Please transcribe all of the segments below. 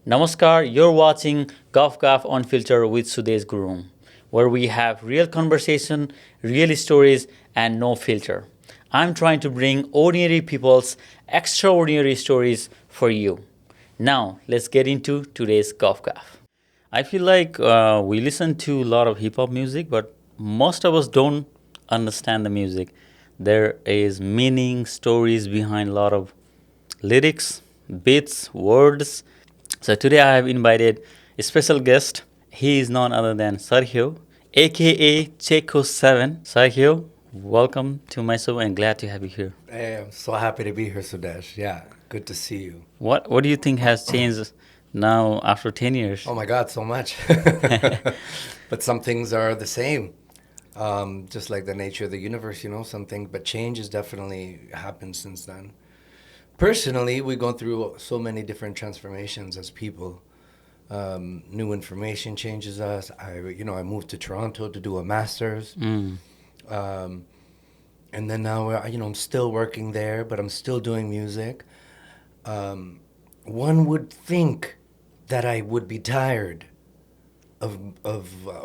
Namaskar, you're watching Guff-Gaaf Unfiltered with Sudesh Gurung, where we have real conversation, real stories, and no filter. I'm trying to bring ordinary people's extraordinary stories for you. Now, let's get into today's Guff-Gaaf. I feel like we listen to a lot of hip hop music, but most of us don't understand the music. There is meaning, stories behind a lot of lyrics, beats, words. So today I have invited a special guest. He is none other than Sergio, aka Cheko7. Sergio, welcome to my show and glad to have you here. Hey, I'm so happy to be here, Sudesh. Yeah, good to see you. What do you think has changed now after 10 years? Oh my God, so much. But some things are the same. Just like the nature of the universe, something. But change has definitely happened since then. Personally, we've gone through so many different transformations as people. New information changes us. I moved to Toronto to do a master's. Um, and then now, I'm still working there, but I'm still doing music. One would think that I would be tired of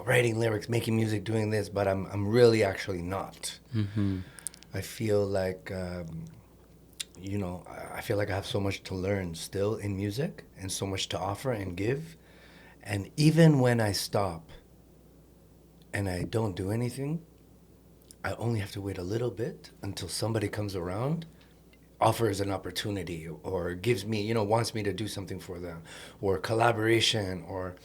writing lyrics, making music, doing this, but I'm really actually not. Mm-hmm. I feel like I feel like I have so much to learn still in music and so much to offer and give. And even when I stop and I don't do anything, I only have to wait a little bit until somebody comes around, offers an opportunity, or gives me, wants me to do something for them, or collaboration, or,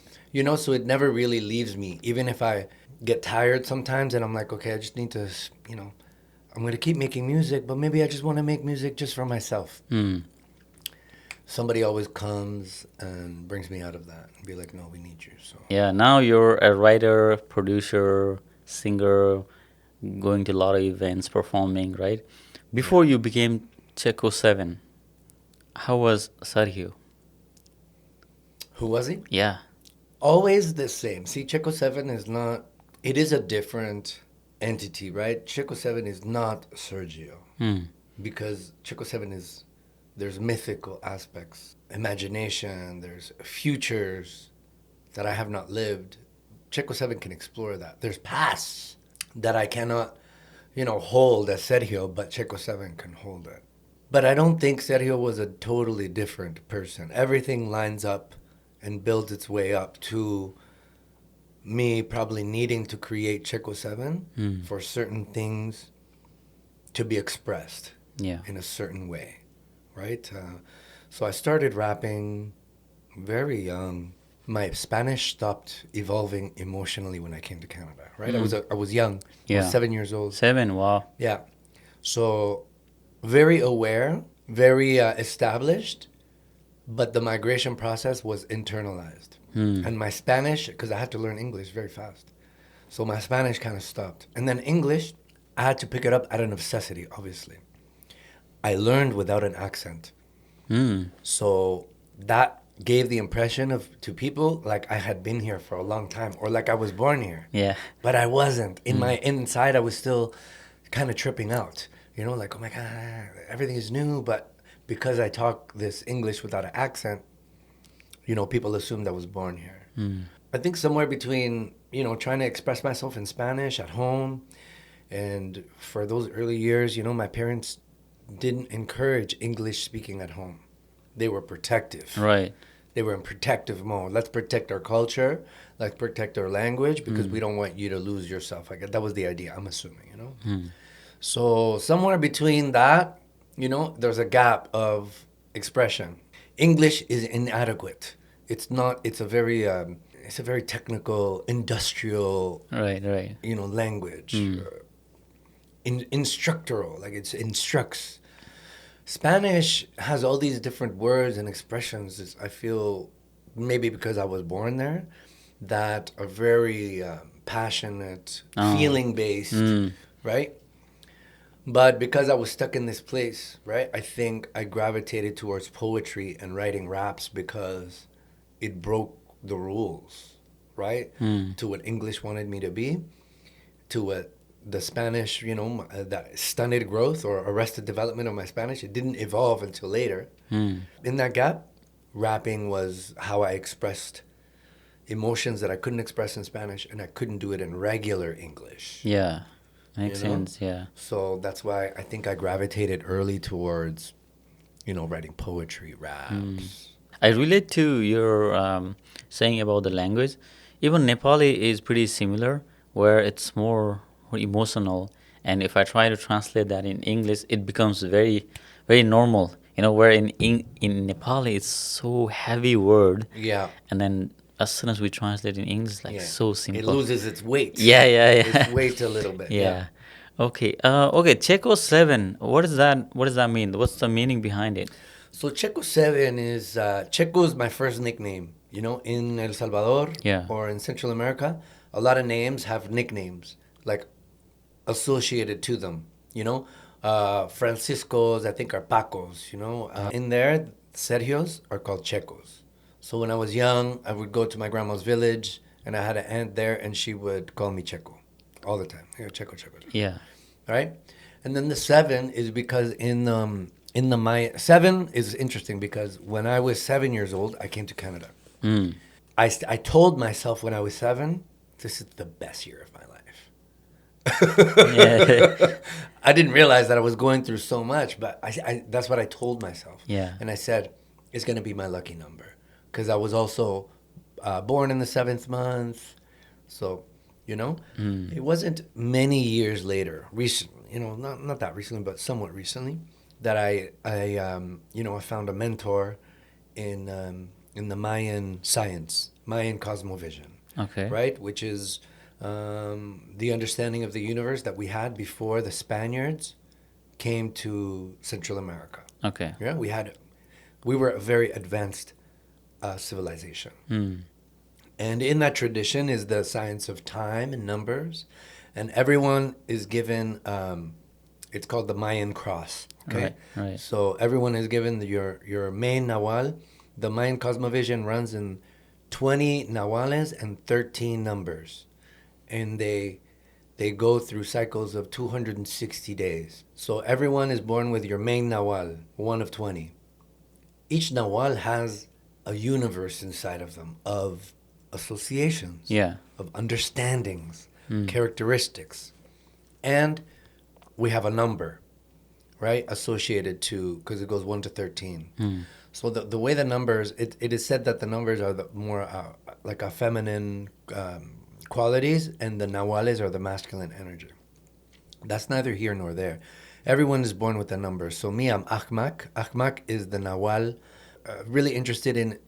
so it never really leaves me. Even if I get tired sometimes and I'm like, okay, I just need to, I'm going to keep making music, but maybe I just want to make music just for myself. Mm. Somebody always comes and brings me out of that and be like, no, we need you. So Yeah, now you're a writer, producer, singer, going to a lot of events, performing, right? Before you became Cheko7, how was Sergio? who was he? Yeah. Always the same. See, Cheko7 is not, it is a different entity, right? Cheko7 is not Sergio Hmm. because Cheko7 is, there's mythical aspects, imagination, there's futures that I have not lived. Cheko7 can explore that. There's pasts that I cannot, hold as Sergio, but Cheko7 can hold it. But I don't think Sergio was a totally different person. Everything lines up and builds its way up to me probably needing to create Cheko7 for certain things to be expressed Yeah. in a certain way, right? So I started rapping very young. My Spanish stopped evolving emotionally when I came to Canada, right? I was young. I was Yeah. 7 years old. 7, wow. Yeah. So very aware, very established, but the migration process was internalized. And my Spanish, because I had to learn English very fast. So my Spanish kind of stopped. And then English, I had to pick it up out of necessity, obviously. I learned without an accent. Mm. So that gave the impression to people like I had been here for a long time or like I was born here. Yeah. But I wasn't. In my inside, I was still kind of tripping out. Like, oh my God, everything is new. But because I talk this English without an accent, people assumed I was born here. I think somewhere between, trying to express myself in Spanish at home. And for those early years, my parents didn't encourage English speaking at home. They were protective. Right. They were in protective mode. Let's protect our culture. Let's protect our language because we don't want you to lose yourself. That was the idea, I'm assuming. So somewhere between that, there's a gap of expression. English is inadequate. It's not. It's a very technical, industrial, Right. language. Instructoral, like it instructs. Spanish has all these different words and expressions. I feel maybe because I was born there, that are very passionate, feeling based, right? But because I was stuck in this place, right, I think I gravitated towards poetry and writing raps because it broke the rules, right? To what English wanted me to be, to what the Spanish, that stunted growth or arrested development of my Spanish, it didn't evolve until later. In that gap, rapping was how I expressed emotions that I couldn't express in Spanish, and I couldn't do it in regular English. Yeah. Makes You know? sense. Yeah. So that's why I think I gravitated early towards, writing poetry, Mm. raps. I relate to your saying about the language. Even Nepali is pretty similar, where it's more emotional. And if I try to translate that in English, it becomes very, very normal. Where in Nepali it's so heavy word, Yeah, and then as soon as we translate in English, like yeah. so It simple. loses its weight. Yeah, yeah, Its yeah. weight a little bit. Yeah. Yeah. Okay. Okay. Cheko7. What is that? What does that mean? What's the meaning behind it? So Cheko7 is Cheko is my first nickname. In El Salvador Yeah. or in Central America, a lot of names have nicknames like associated to them. Francisco's I think are Pacos. In there, Sergios are called Checos. So when I was young, I would go to my grandma's village, and I had an aunt there, and she would call me Checo all the time. Checo, Checo. Yeah. Right? And then the 7 is because in the Maya 7 is interesting because when I was 7 years old, I came to Canada. Mm. I told myself when I was 7, this is the best year of my Yeah. life. I didn't realize that I was going through so much, but that's what I told myself. Yeah. And I said, it's going to be my lucky number because I was also born in the 7th month. So, it wasn't many years later, recently, not that recently, but somewhat recently, that I found a mentor in the Mayan science, Mayan cosmovision, Okay. right? Which is the understanding of the universe that we had before the Spaniards came to Central America. Okay. Yeah, we were a very advanced civilization. Mm. And in that tradition is the science of time and numbers. And everyone is given, it's called the Mayan cross. Okay? Right. Right. So everyone is given your main Nawal. The Mayan cosmovision runs in 20 Nawales and 13 numbers. And they go through cycles of 260 days. So everyone is born with your main Nawal, one of 20. Each Nawal has a universe inside of them of associations, Yeah. of understandings, characteristics. And we have a number, right, associated to, because it goes 1 to 13. So the way the numbers, it is said that the numbers are the more like a feminine qualities, and the Nawales are the masculine energy. That's neither here nor there. Everyone is born with a number. So me, I'm Ahmak. Ahmak is the Nawal, really interested in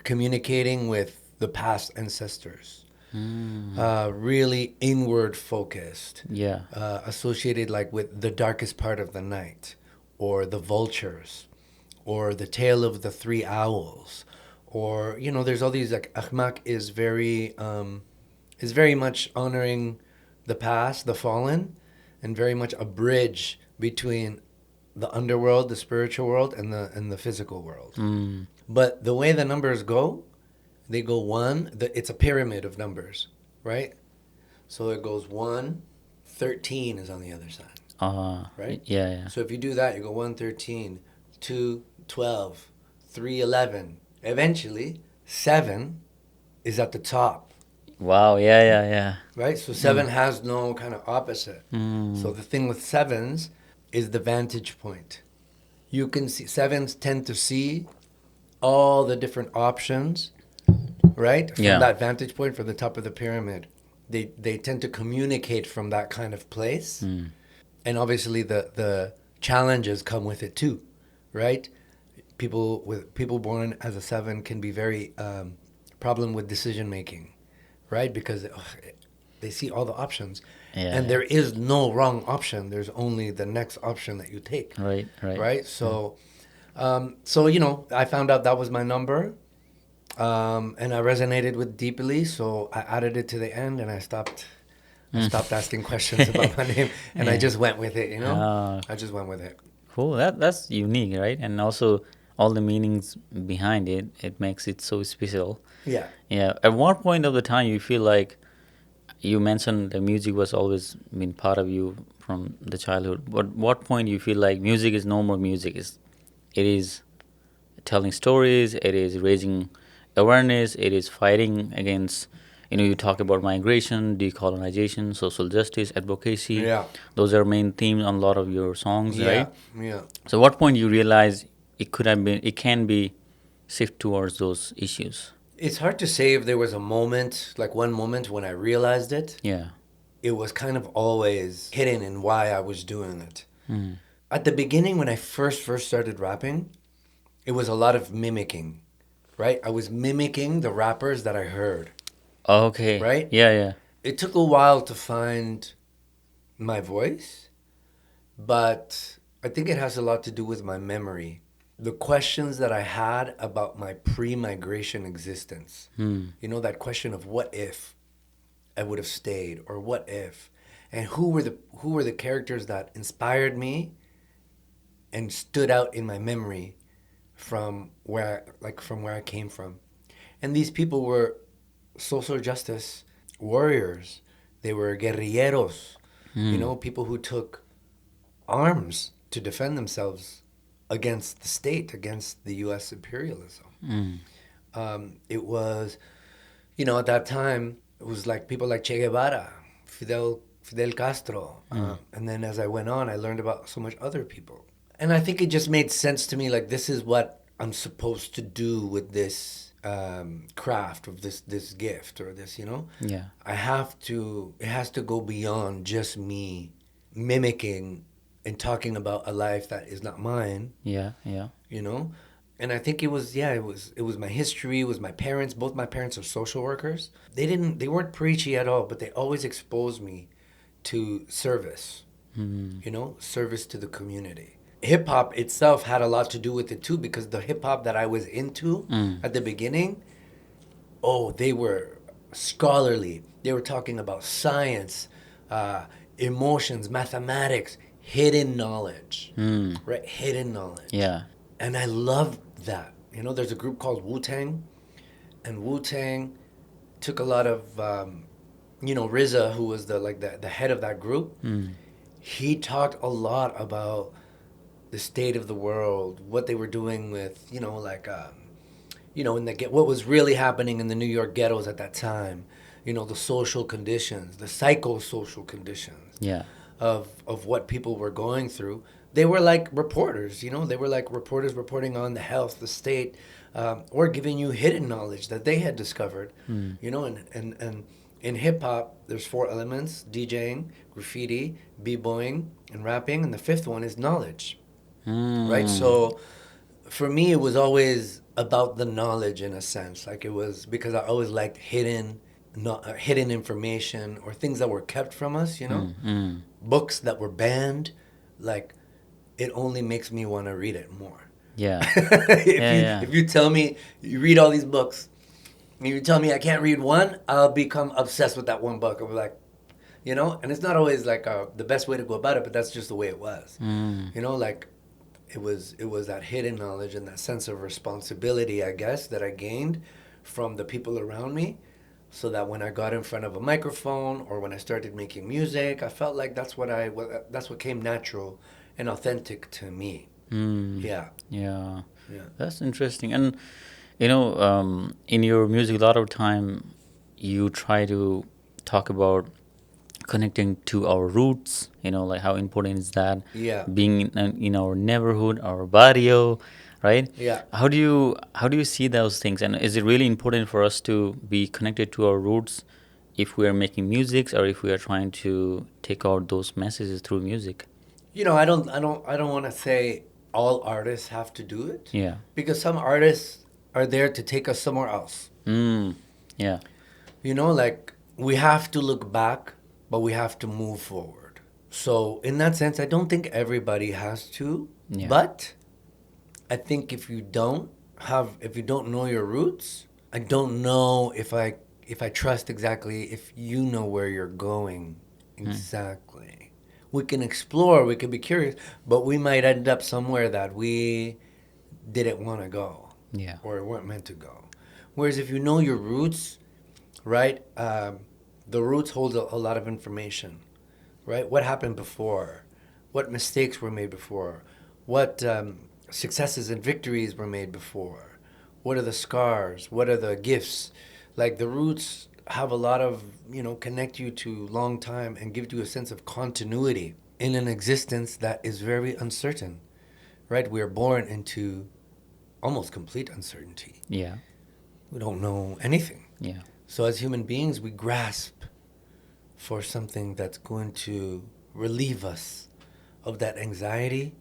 communicating with the past ancestors. Really inward focused. Yeah. Associated like with the darkest part of the night, or the vultures, or the tale of the three owls, or there's all these like Ahmak is very much honoring the past, the fallen, and very much a bridge between the underworld, the spiritual world, and the physical world. But the way the numbers go, they go 1. It's a pyramid of numbers, right? So it goes 1, 13 is on the other side, right? Yeah. Yeah. So if you do that, you go 1, 13, 2, 12, 3, 11. Eventually, 7 is at the top. Wow. Yeah. Yeah. Yeah. Right? So 7 has no kind of opposite. So the thing with 7s is the vantage point. You can see 7s tend to see all the different options, right? From Yeah. that vantage point, from the top of the pyramid. They tend to communicate from that kind of place. And obviously the challenges come with it too, right? People born as a 7 can be very problem with decision making, right? Because they see all the options, Yeah, and yeah. there is no wrong option. There's only the next option that you take. Right. Right. Right. So, I found out that was my number, and I resonated with deeply. So I added it to the end, and I stopped. I stopped asking questions about my name, and I Yeah. just went with it. Ah. I just went with it. Cool. That's unique, right? And also all the meanings behind it. It makes it so special. Yeah. Yeah. At what point of the time you feel like you mentioned the music was always been part of you from the childhood? But what point you feel like music is no more music? It is telling stories, it is raising awareness, it is fighting against, you talk about migration, decolonization, social justice, advocacy. Yeah. Those are main themes on a lot of your songs, Yeah. right? Yeah. So what point you realize it can be shift towards those issues? It's hard to say if there was a moment, like one moment when I realized it. Yeah. It was kind of always hidden in why I was doing it. Mm. At the beginning, when I first started rapping, it was a lot of mimicking, right? I was mimicking the rappers that I heard, Okay. right? Yeah, yeah. It took a while to find my voice, but I think it has a lot to do with my memory. The questions that I had about my pre-migration existence. You know, that question of what if I would have stayed, or what if, and who were the characters that inspired me and stood out in my memory from where I came from. And these people were social justice warriors. They were guerrilleros, people who took arms to defend themselves against the state, against the U.S. imperialism. It was, at that time, it was like people like Che Guevara, Fidel Castro. And then as I went on, I learned about so much other people. And I think it just made sense to me, like, this is what I'm supposed to do with this craft, of this gift, or this, Yeah. it has to go beyond just me mimicking and talking about a life that is not mine, Yeah, yeah. And I think it was my history, it was my parents. Both my parents are social workers. They weren't preachy at all, but they always exposed me to service, service to the community. Hip hop itself had a lot to do with it too, because the hip hop that I was into at the beginning, they were scholarly. They were talking about science, emotions, mathematics, hidden knowledge, right? Hidden knowledge. Yeah. And I loved that. There's a group called Wu-Tang, and Wu-Tang took a lot of, RZA, who was the head of that group. He talked a lot about the state of the world, what they were doing with, what was really happening in the New York ghettos at that time, the social conditions, the psychosocial conditions. Yeah. Of what people were going through. They were like reporters, they were like reporters reporting on the health, the state, or giving you hidden knowledge that they had discovered, and in hip hop, there's 4 elements: DJing, graffiti, b-boying, and rapping, and the 5th one is knowledge, right? So for me, it was always about the knowledge, in a sense. Like, it was because I always liked hidden information, or things that were kept from us, books that were banned. Like, it only makes me want to read it more. Yeah. If you tell me you read all these books, and you tell me I can't read one, I'll become obsessed with that one book. I'll be like, and it's not always like the best way to go about it, but that's just the way it was. Like, it was that hidden knowledge and that sense of responsibility, I guess, that I gained from the people around me, so that when I got in front of a microphone, or when I started making music, I felt like that's what came natural and authentic to me. Yeah. Yeah. That's interesting. And in your music, a lot of time you try to talk about connecting to our roots, like how important is that? Yeah. Being in our neighborhood, our barrio, right? Yeah. How do you see those things? And is it really important for us to be connected to our roots if we are making music, or if we are trying to take out those messages through music? I don't want to say all artists have to do it. Yeah. Because some artists are there to take us somewhere else. Yeah. Like, we have to look back, but we have to move forward. So in that sense, I don't think everybody has to. Yeah. But I think if you don't know your roots, I don't know if I trust exactly if you know where you're going exactly. We can explore, we can be curious, but we might end up somewhere that we didn't want to go. Yeah. Or weren't meant to go. Whereas if you know your roots, right, the roots hold a lot of information, right? What happened before? What mistakes were made before? What successes and victories were made before? What are the scars? What are the gifts? Like the roots have a lot of, connect you to long time and give you a sense of continuity in an existence that is very uncertain, right? We are born into almost complete uncertainty. Yeah. We don't know anything. Yeah. So as human beings, we grasp for something that's going to relieve us of that anxiety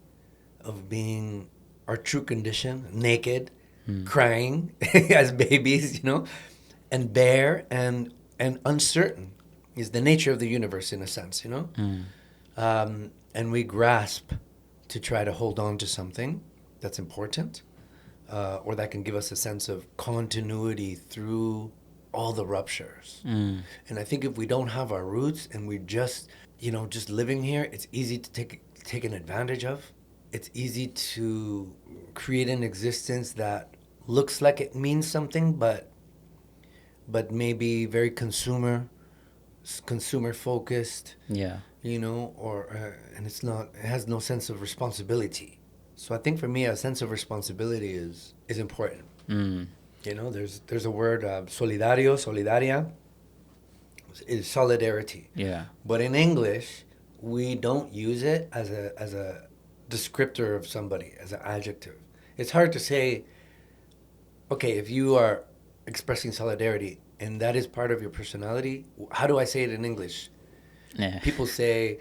of being our true condition, naked, crying as babies, and bare and uncertain is the nature of the universe in a sense, and we grasp to try to hold on to something that's important, or that can give us a sense of continuity through all the ruptures. And I think if we don't have our roots and we just living here, it's easy to take an advantage of. It's easy to create an existence that looks like it means something, but maybe very consumer focused. Yeah. And it's not. It has no sense of responsibility. So I think for me, a sense of responsibility is important. There's a word, solidaria, is solidarity. Yeah. But in English, we don't use it as a descriptor of somebody, as an adjective. It's hard to say, okay, if you are expressing solidarity and that is part of your personality, how do I say it in English? Yeah. People say,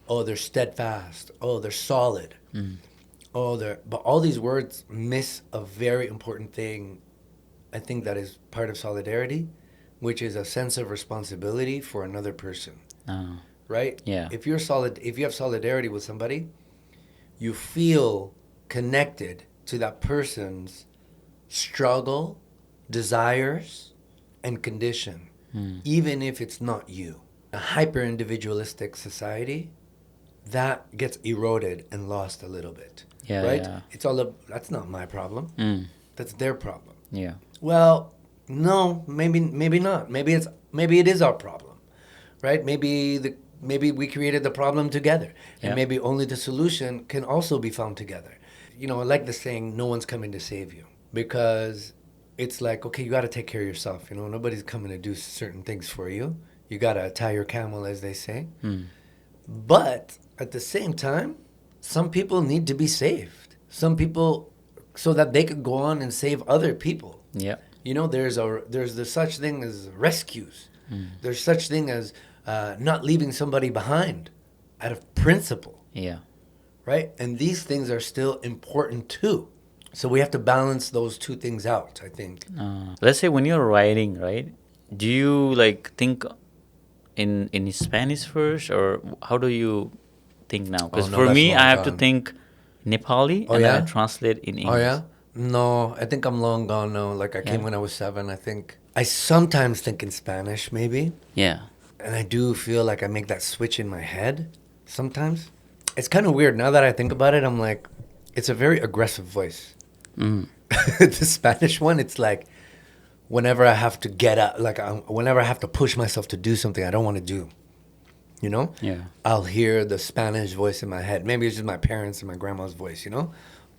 oh, they're steadfast. Oh, they're solid. But all these words miss a very important thing, I think, that is part of solidarity, which is a sense of responsibility for another person. Right? Yeah. If you have solidarity with somebody, you feel connected to that person's struggle, desires, and condition, even if it's not you. A hyper-individualistic society, that gets eroded and lost a little bit. Yeah, right? yeah. That's not my problem. That's their problem. Yeah. Well, no, maybe not. Maybe it is our problem, right? Maybe we created the problem together, and maybe only the solution can also be found together. I like the saying, "No one's coming to save you," because it's like, okay, you got to take care of yourself. Nobody's coming to do certain things for you. You got to tie your camel, as they say. But at the same time, some people need to be saved. Some people, so that they could go on and save other people. Yeah. There's the such thing as rescues. There's such thing as not leaving somebody behind out of principle. Yeah. Right? And these things are still important too. So we have to balance those two things out, I think. Let's say when you're writing, right? Do you think in Spanish first, or how do you think now? Because for me, I have to think Nepali and then I translate in English. Oh yeah? No, I think I'm long gone now. I came when I was 7, I think. I sometimes think in Spanish, maybe. Yeah. And I do feel like I make that switch in my head sometimes. It's kind of weird. Now that I think about it, I'm like, it's a very aggressive voice. The Spanish one, it's like whenever I have to get up, whenever I have to push myself to do something I don't want to do, Yeah. I'll hear the Spanish voice in my head. Maybe it's just my parents and my grandma's voice,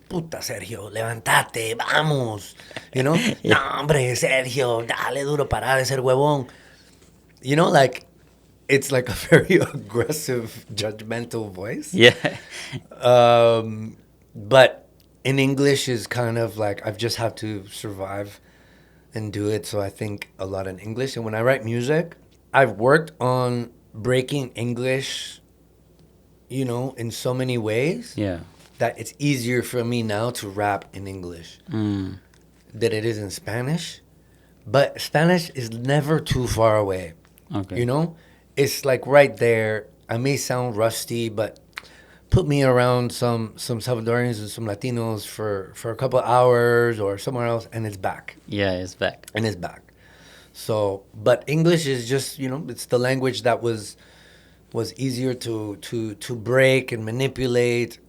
Puta, Sergio, levantate, vamos. No, hombre, Sergio, dale duro, para de ser huevón. It's like a very aggressive, judgmental voice. Yeah. But in English is kind of like I've just had to survive and do it. So I think a lot in English. And when I write music, I've worked on breaking English, in so many ways. Yeah. That it's easier for me now to rap in English than it is in Spanish. But Spanish is never too far away. Okay. It's like right there. I may sound rusty, but put me around some Salvadorians and some Latinos for a couple of hours or somewhere else, and it's back. Yeah, it's back. And it's back. So, but English is just, it's the language that was easier to break and manipulate.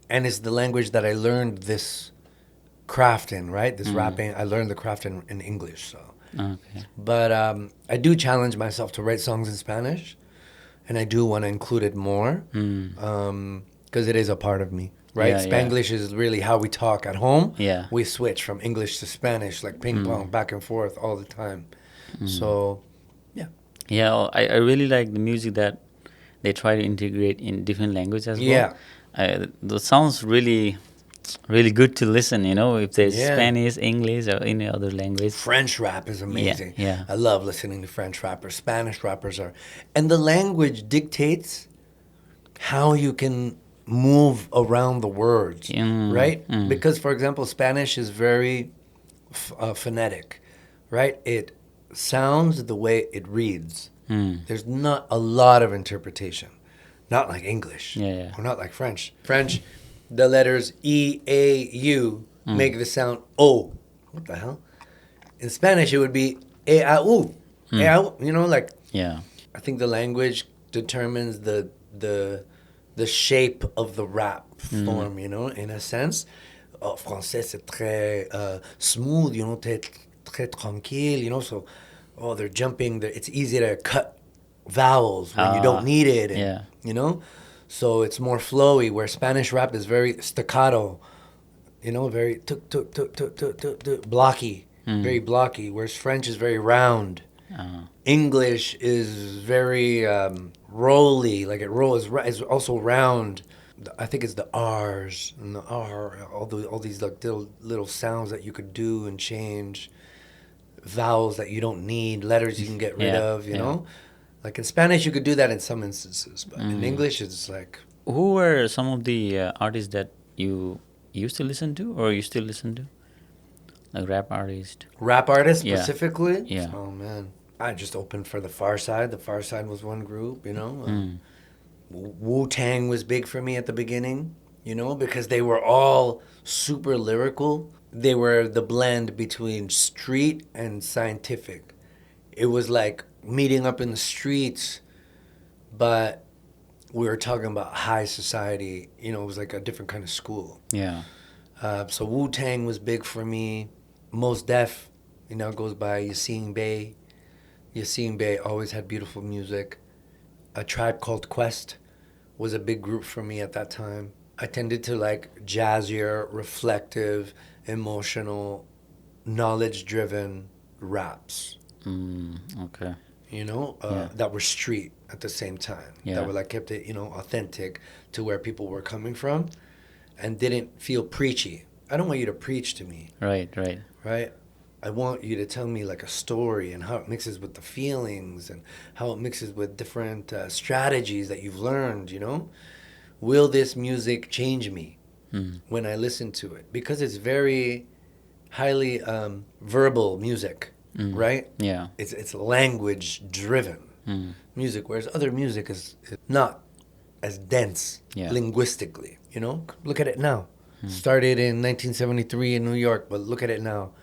And it's the language that I learned this craft in, right? This rapping, I learned the craft in English, so. Okay. But I do challenge myself to write songs in Spanish, and I do want to include it more, because it is a part of me. right? Yeah, yeah. Spanglish is really how we talk at home. Yeah. We switch from English to Spanish, like ping pong, back and forth all the time. So, yeah. Yeah, I really like the music that they try to integrate in different language as Yeah. well. That sounds really, really good to listen. If there's Yeah. Spanish, English, or any other language. French rap is amazing. yeah. I love listening to French rappers. Spanish rappers are. And the language dictates how you can move around the words, right? Because, for example, Spanish is very phonetic, right? It sounds the way it reads. There's not a lot of interpretation. Not like English. Yeah. Or not like French. French, the letters E, A, U make the sound O. What the hell? In Spanish, it would be E, A, U. E, A, U. Like... Yeah. I think the language determines the shape of the rap form, in a sense. Français, c'est très smooth, très tranquille, so, they're jumping. It's easy to cut vowels when you don't need it. And, so it's more flowy, where Spanish rap is very staccato, very tuk, tuk, tuk, tuk, tuk, tuk, tuk, blocky, very blocky, whereas French is very round. English is very rolly, like it rolls. Is also round. I think it's the R's and the R, all these like little sounds that you could do and change, vowels that you don't need, letters you can get rid of. You know, like in Spanish you could do that in some instances, but in English it's like. Who were some of the artists that you used to listen to, or you still listen to, like rap artists? Rap artists specifically? Yeah. Oh man, I just opened for the Far Side. The Far Side was one group, Wu-Tang was big for me at the beginning, because they were all super lyrical. They were the blend between street and scientific. It was like meeting up in the streets, but we were talking about high society. It was like a different kind of school. Yeah. So Wu-Tang was big for me. Mos Def, goes by Yassine Bey. Yassine Bey always had beautiful music. A Tribe Called Quest was a big group for me at that time. I tended to like jazzier, reflective, emotional, knowledge-driven raps. Okay. That were street at the same time. Yeah. That were like kept it, authentic to where people were coming from, and didn't feel preachy. I don't want you to preach to me. Right. Right? I want you to tell me like a story and how it mixes with the feelings and how it mixes with different strategies that you've learned, Will this music change me when I listen to it? Because it's very highly verbal music, right? Yeah. It's language driven music, whereas other music is not as dense linguistically, Look at it now. Started in 1973 in New York, but look at it now.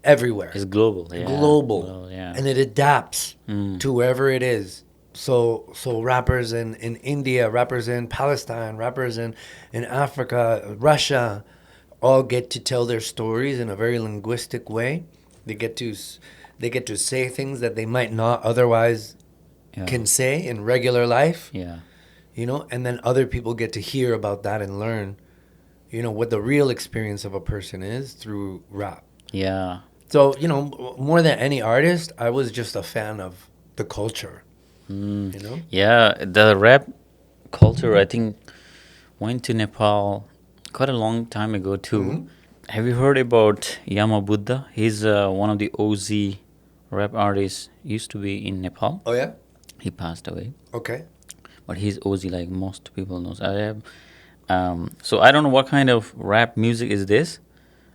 Everywhere. It's global. Yeah. Global. Well, yeah. And it adapts to wherever it is. So rappers in India, rappers in Palestine, rappers in Africa, Russia, all get to tell their stories in a very linguistic way. They get to say things that they might not otherwise can say in regular life. Yeah. And then other people get to hear about that and learn, what the real experience of a person is through rap. Yeah. So, more than any artist, I was just a fan of the culture, Yeah, the rap culture, I think, went to Nepal quite a long time ago, too. Have you heard about Yama Buddha? He's one of the OZ rap artists, used to be in Nepal. Oh, yeah? He passed away. Okay. But he's OZ, like most people knows. So I don't know what kind of rap music is this.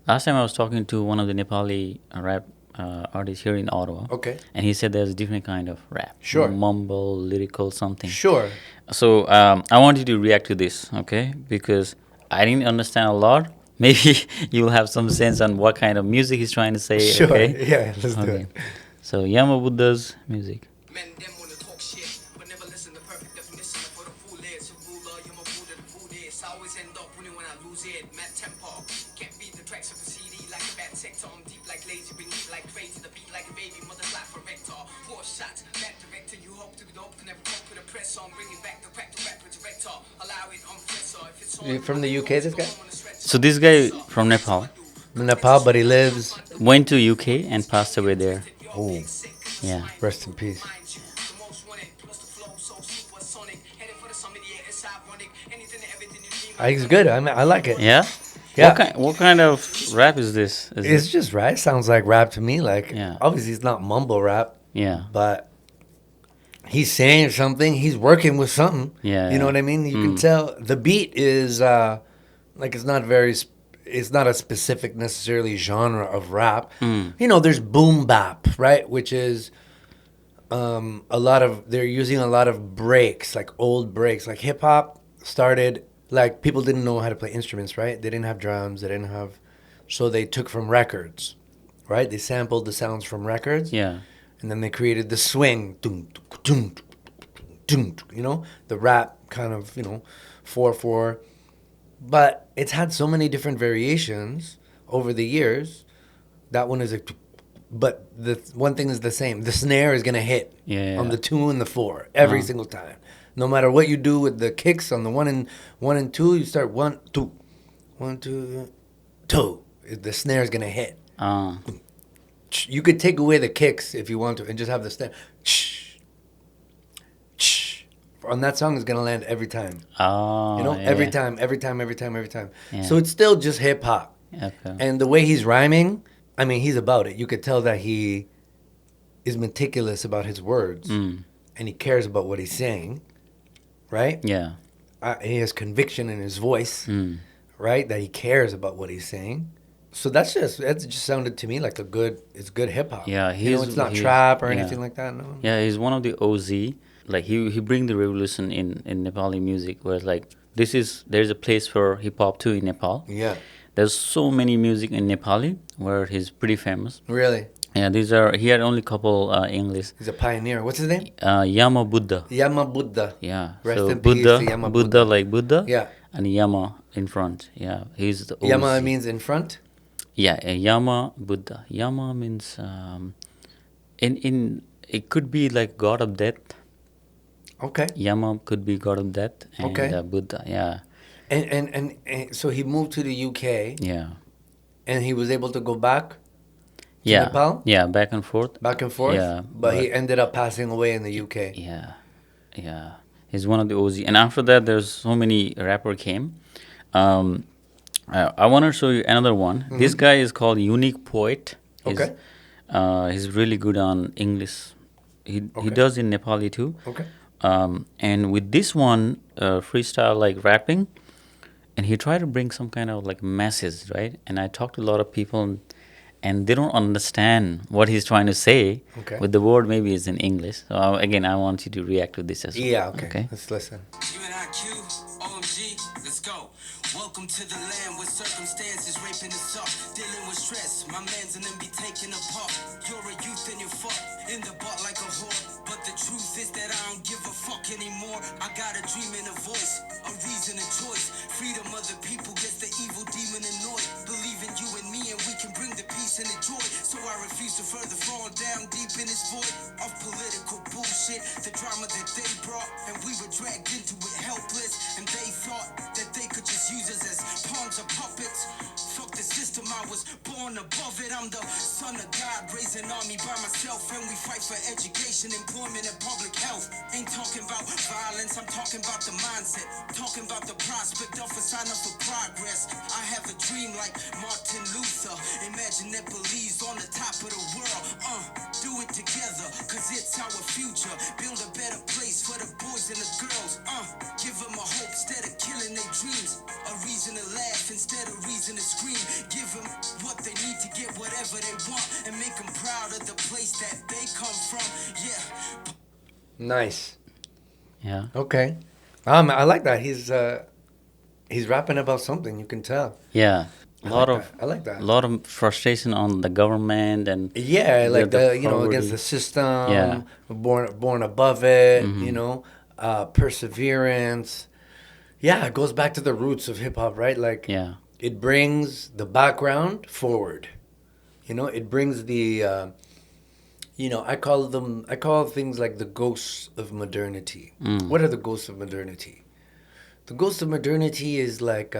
Last time I was talking to one of the Nepali rap artists here in Ottawa. Okay. And he said there's a different kind of rap. Sure. Mumble, lyrical, something. Sure. So I want you to react to this, okay? Because I didn't understand a lot. Maybe you'll have some sense on what kind of music he's trying to say, Sure. okay? Yeah, let's do it. So Yama Buddha's music. Men them wanna talk shit, but never listen to perfect definition of what a fool is. A ruler, you're my Buddha, the food is. I always end up winning when I lose it. Mad tempo, can't beat the tracks of a CD like a bad sector. I'm deep like lazy, bring heat like crazy. The beat like a baby, mother's life for rector. Four shots, back director. You hope to be dope, never cope with a press on. Bringing back the crack to rap with the rector. You from the UK, this guy? So this guy from Nepal Nepal, but he lives. went to UK and passed away there. Oh, Yeah. rest in peace. He's good. I mean, I like it. Yeah? Yeah. What kind of rap is this? It's just right. Sounds like rap to me. Like, Yeah. obviously, it's not mumble rap, Yeah. but he's saying something. He's working with something. Yeah, You know yeah. what I mean? You can tell the beat is like it's not very. It's not a specific necessarily genre of rap. You know, there's boom bap, right? Which is a lot of. They're using a lot of breaks, like old breaks. Like hip hop started. Like people didn't know how to play instruments, right? They didn't have drums. They didn't have. So they took from records, right? They sampled the sounds from records. Yeah. And then they created the swing, you know, the rap kind of, 4/4. But it's had so many different variations over the years. That one is but the one thing is the same. The snare is gonna hit on the 2 and the 4 every single time. No matter what you do with the kicks on the 1 and 2, you start 1 2, 1 2 2. The snare is gonna hit. You could take away the kicks if you want to and just have the snare. On that song is gonna land every time. Every time. Yeah. So it's still just hip hop. Okay. And the way he's rhyming, I mean, he's about it. You could tell that he is meticulous about his words and he cares about what he's saying, right? Yeah. He has conviction in his voice, right? That he cares about what he's saying. So that just sounded to me like it's good hip hop. Yeah, it's not trap or anything like that. No. Yeah, he's one of the OZ. Like he bring the revolution in Nepali music, where like there's a place for hip hop too in Nepal. Yeah. There's so many music in Nepali where he's pretty famous. Really? Yeah, he had only couple English. He's a pioneer. What's his name? Yama Buddha. Yama Buddha. Yeah. Rest so in peace Buddha, to Yama Buddha like Buddha. Yeah. And Yama in front. Yeah, he's the OZ. Yama means in front? Yeah, Yama Buddha. Yama means in it could be like god of death. Okay. Yama could be god of death and Okay. Buddha. Yeah. And so he moved to the UK Yeah. and he was able to go back Yeah. Nepal? Yeah, back and forth. back and forth. Yeah, But he ended up passing away in the UK. Yeah. Yeah. He's one of the OZ. And after that there's so many rapper came. I want to show you another one. This guy is called Unique Poet. Okay. He's really good on English. He does in Nepali too. Okay. And with this one, freestyle like rapping, and he tried to bring some kind of like message, right? And I talked to a lot of people, and they don't understand what he's trying to say. Okay. With the word maybe is in English. So again, I want you to react to this as well. Yeah, okay. Let's listen. UNIQ, OMG, let's go. Welcome to the land where circumstances raping us up. Dealing with stress, my mans and them be taking apart. You're a youth and you're fucked in the butt like a whore. But the truth is that I don't give a fuck anymore. I got a dream and a voice, a reason, a choice. Freedom of the people gets the evil demon annoyed. Believe in you and me and we can bring the peace and the joy. So I refuse to further fall down deep in this void of political bullshit. The drama that they brought and we were dragged into it helpless. And they thought that they could just use us as pawns or puppets. Fuck the system, I was born above it. I'm the son of God, raised an army by myself. And we fight for education, employment, and public health. Ain't talking about violence, I'm talking about the mindset. Talking about the prospect of a sign up for progress. I have a dream like Martin Luther. Imagine Nepalese on the top of the world. Do it together, cause it's our future. Build a better place for the boys and the girls. Give them a hope instead of killing their dreams. A reason to laugh instead of reason to scream. Give them what they need to get whatever they want. And make them proud of the place that they come from. Yeah. Nice. Yeah. Okay. I like that. He's rapping about something, you can tell. Yeah. I like that. A lot of frustration on the government and Yeah, like the poverty. against the system. Yeah. Born above it. Perseverance. Yeah, it goes back to the roots of hip hop, right? Like Yeah. it brings the background forward. It brings the I call things like the ghosts of modernity. What are the ghosts of modernity? The ghost of modernity is like,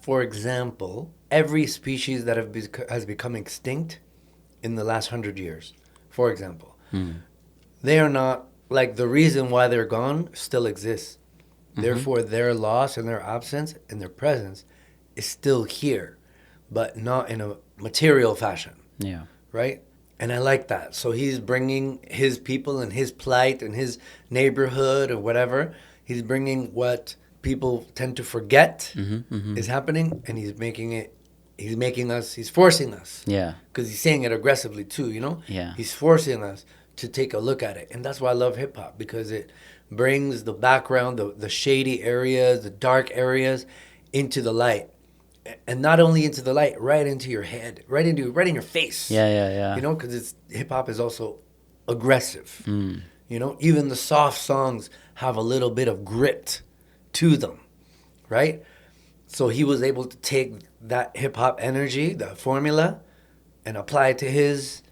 for example, every species that has become extinct in the last 100 years, for example. They are not, like, the reason why they're gone still exists. Therefore, their loss and their absence and their presence is still here, but not in a material fashion, Yeah. right? And I like that. So he's bringing his people and his plight and his neighborhood or whatever. He's bringing what people tend to forget is happening, and he's forcing us. Yeah. Because he's saying it aggressively too, you know? Yeah. He's forcing us to take a look at it. And that's why I love hip hop, because it brings the background, the shady areas, the dark areas into the light. And not only into the light, right into your head, right in your face. Yeah. You know, because hip hop is also aggressive. You know, even the soft songs have a little bit of grit to them, right? So he was able to take that hip hop energy, the formula, and apply it to his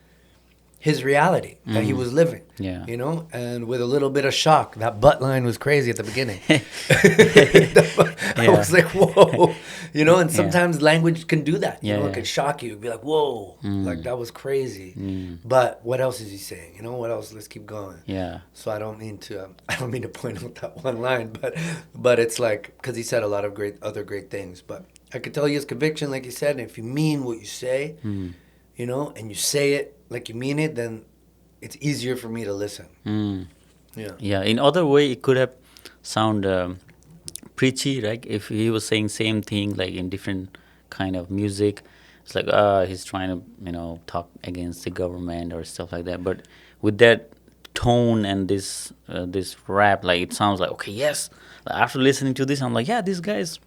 reality that he was living. Yeah. You know, and with a little bit of shock. That butt line was crazy at the beginning. I was like, whoa. You know, and sometimes language can do that. You know, it can shock you. Be like, whoa, like that was crazy. But what else is he saying? You know, what else? Let's keep going. Yeah. So I don't mean to point out that one line, but it's like, because he said a lot of other great things. But I could tell you his conviction, like you said, and if you mean what you say, you know, and you say it like you mean it, then it's easier for me to listen. Yeah. Yeah. In other way, it could have sound preachy, right? If he was saying same thing like in different kind of music, it's like he's trying to, you know, talk against the government or stuff like that. But with that tone and this rap, like it sounds like, okay, yes. After listening to this, I'm like, yeah, this guy's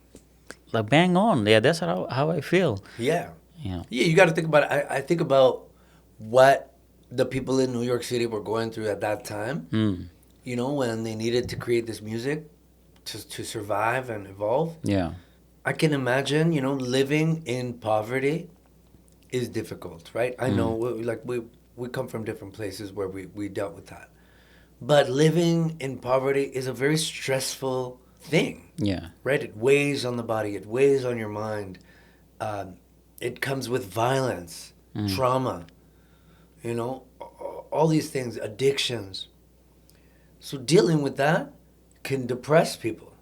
like bang on. Yeah, that's how I feel. Yeah. Yeah. Yeah, you got to think about it. I think about what the people in New York City were going through at that time. You know, when they needed to create this music to survive and evolve. Yeah. I can imagine, you know, living in poverty is difficult, right? I know, we come from different places where we dealt with that. But living in poverty is a very stressful thing. Yeah. Right? It weighs on the body. It weighs on your mind. It comes with violence, trauma, you know, all these things, addictions. So dealing with that can depress people.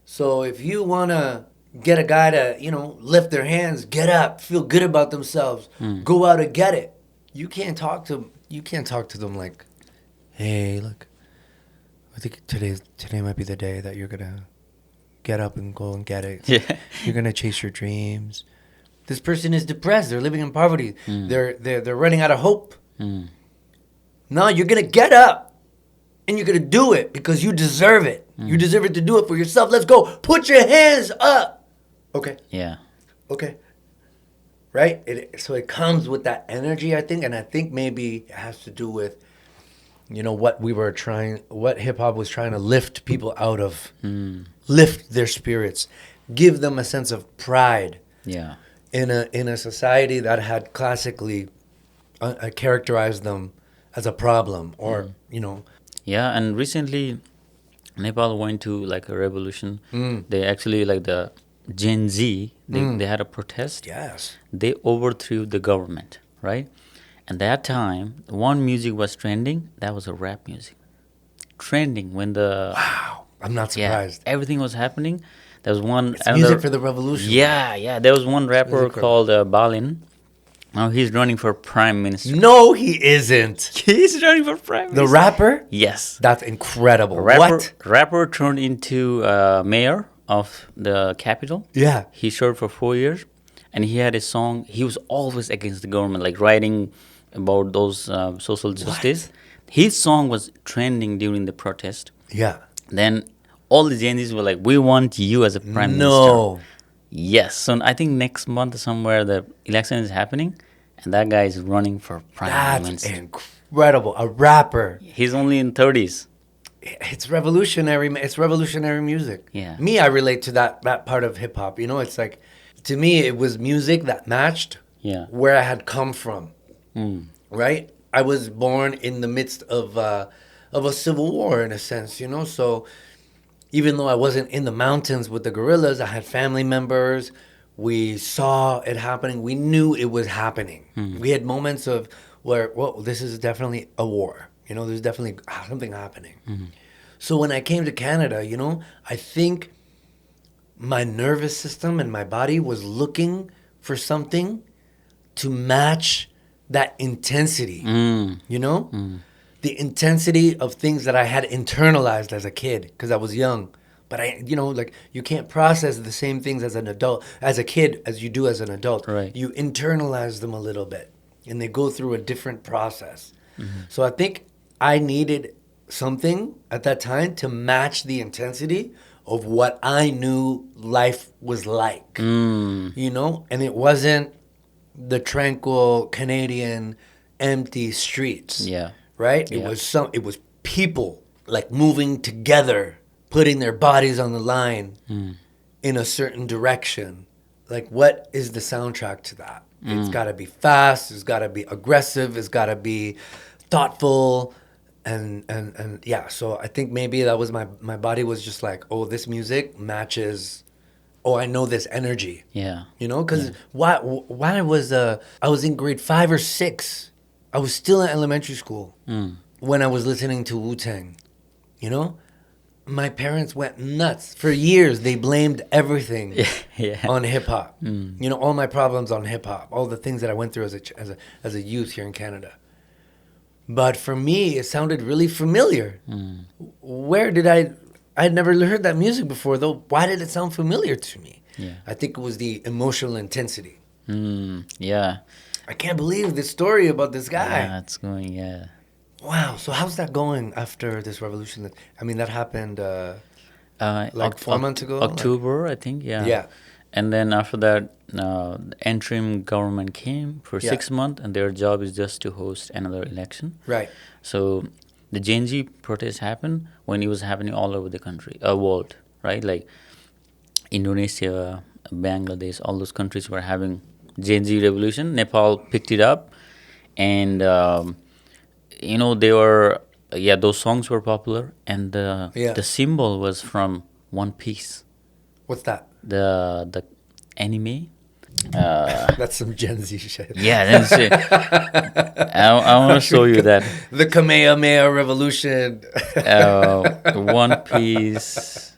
So if you want to get a guy to, you know, lift their hands, get up, feel good about themselves, go out and get it, you can't talk to them like, hey, look, I think today might be the day that you're gonna get up and go and get it. Yeah. You're gonna chase your dreams. This person is depressed. They're living in poverty. They're running out of hope. No, you're gonna get up and you're gonna do it because you deserve it. You deserve it to do it for yourself. Let's go. Put your hands up. Okay. Yeah. Okay. Right? So it comes with that energy, I think, and I think maybe it has to do with, you know, what hip hop was trying to lift people out of, lift their spirits, give them a sense of pride. Yeah. In a society that had classically characterized them as a problem, or you know. Yeah, and recently, Nepal went to like a revolution. They actually like the Gen Z. They had a protest. Yes. They overthrew the government, right? And that time, one music was trending. That was a rap music. Trending when the Wow, I'm not surprised. Yeah, everything was happening. There was one music for the revolution. Yeah. There was one rapper called Balin. Now he's running for prime minister. No, he isn't. He's running for prime minister. The rapper? Yes. That's incredible. What? What? Rapper turned into mayor of the capital. Yeah. He served for 4 years, and he had a song. He was always against the government, like writing about those social justice. His song was trending during the protest. Yeah. Then all the Gen Zs were like, we want you as a prime minister. No. Yes. So I think next month somewhere the election is happening, and that guy is running for prime minister. That's incredible. A rapper. He's only in 30s. It's revolutionary. It's revolutionary music. Yeah. Me, I relate to that part of hip hop. You know, it's like, to me, it was music that matched where I had come from. Right? I was born in the midst of a civil war, in a sense, you know. So even though I wasn't in the mountains with the guerrillas, I had family members. We saw it happening. We knew it was happening. We had moments of where, well, this is definitely a war. You know, there's definitely something happening. So when I came to Canada, you know, I think my nervous system and my body was looking for something to match that intensity, you know? The intensity of things that I had internalized as a kid because I was young. But I, you know, like you can't process the same things as an adult, as a kid, as you do as an adult. Right. You internalize them a little bit and they go through a different process. So I think I needed something at that time to match the intensity of what I knew life was like, you know? And it wasn't the tranquil Canadian empty streets. Yeah. Right? Yeah. It was people like moving together, putting their bodies on the line in a certain direction. Like, what is the soundtrack to that? It's got to be fast. It's got to be aggressive. It's got to be thoughtful. And yeah, so I think maybe that was my body was just like, oh, this music matches. Oh, I know this energy. Yeah. You know, because why I was in grade 5 or 6. I was still in elementary school when I was listening to Wu-Tang. You know, my parents went nuts for years. They blamed everything on hip hop. You know, all my problems on hip hop, all the things that I went through as a youth here in Canada. But for me, it sounded really familiar. Where did I'd never heard that music before, though. Why did it sound familiar to me? Yeah. I think it was the emotional intensity. Yeah. I can't believe this story about this guy. Yeah, it's going, yeah. Wow. So how's that going after this revolution? I mean, that happened like 4 months ago? October, I think, yeah. Yeah. And then after that, the interim government came for 6 months, and their job is just to host another election. Right. So the Gen Z protest happened when it was happening all over the country, world, right? Like Indonesia, Bangladesh, all those countries were having Gen Z revolution. Nepal picked it up, and you know, they were those songs were popular, and the symbol was from One Piece. What's that? The anime. That's some Gen Z shit. Yeah, that's it. I want to show you that. The Kamehameha Revolution. One Piece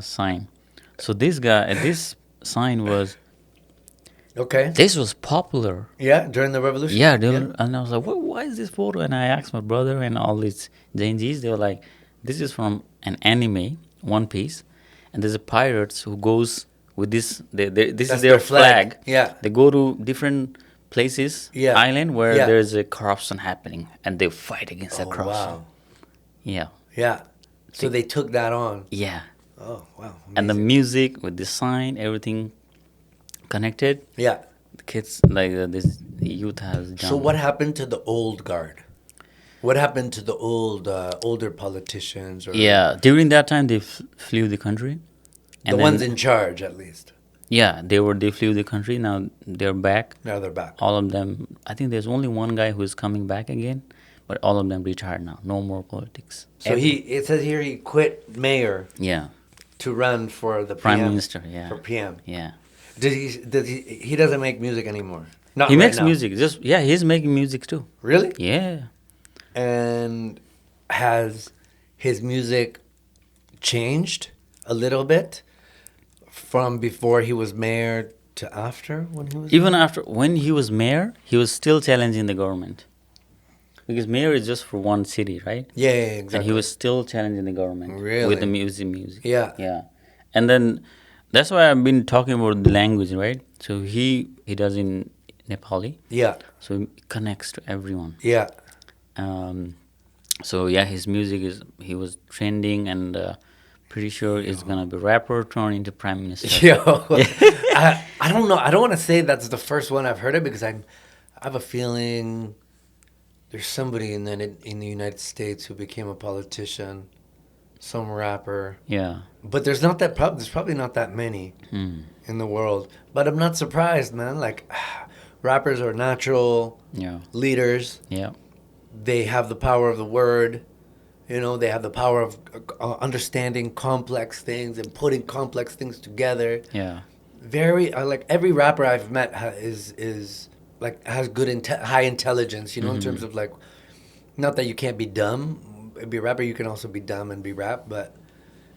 sign. So this sign was. Okay. This was popular. Yeah, during the revolution. Yeah, and I was like, why is this photo? And I asked my brother and all these Gen Zs. They were like, this is from an anime, One Piece, and there's a pirates who goes with this. This is their flag. Yeah. They go to different places, island where there's a corruption happening, and they fight against that corruption. Wow. Yeah. Yeah. So they took that on. Yeah. Oh, wow. Amazing. And the music with the sign, everything connected. Yeah. The kids, like this youth has done. So what happened to the old guard? What happened to the older politicians? Or during that time they flew the country. The ones in charge, at least. Yeah, they flew the country. Now they're back. Now they're back. All of them. I think there's only one guy who's coming back again, but all of them retired now. No more politics. So it says here he quit mayor. Yeah. To run for the Prime Minister. Yeah. For PM. Yeah. He doesn't make music anymore. Not he right makes now. music. He's making music too. Really? Yeah. And has his music changed a little bit from before he was mayor to after when he was Even mayor? after when he was mayor, he was still challenging the government. Because mayor is just for one city, right? Yeah, exactly. And he was still challenging the government with the music. Yeah. Yeah. And then that's why I've been talking about the language, right? So he does in Nepali. Yeah. So it connects to everyone. Yeah. So yeah, his music he was trending, and pretty sure it's gonna be rapper turned into prime minister. Yo, I don't know. I don't want to say that's the first one I've heard of because I have a feeling there's somebody in the United States who became a politician, some rapper. Yeah. But there's not that there's probably not that many in the world. But I'm not surprised, man. Like rappers are natural leaders. Yeah. They have the power of the word, You know, they have the power of understanding complex things and putting complex things together. Yeah. Very like every rapper I've met is like has good high intelligence. You know, in terms of like, not that you can't be dumb. Be a rapper, you can also be dumb and be rap. But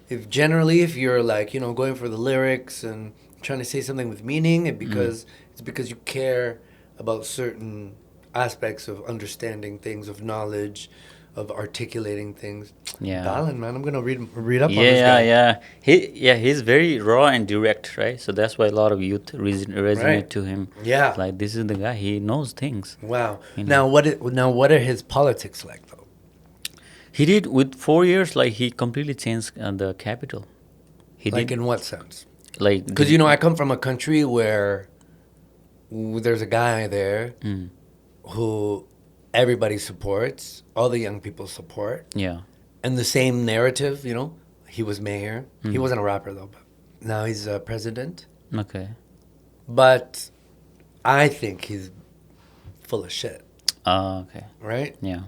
if you're like, you know, going for the lyrics and trying to say something with meaning, it's because you care about certain aspects of understanding things, of knowledge, of articulating things. Yeah. Balin, man, I'm gonna read up on Yeah, this guy. he's very raw and direct, right? So that's why a lot of youth resonate Right. to him. Yeah. Like, this is the guy, he knows things. Wow. You know. Now what are his politics like though? He did with 4 years, like he completely changed the capital. He Like did in what sense? like Because you know, I come from a country where there's a guy there who everybody supports, all the young people support, yeah. and the same narrative. You know, he was mayor. He wasn't a rapper though, but now he's president. Okay. But I think he's full of shit, Okay. right? Yeah.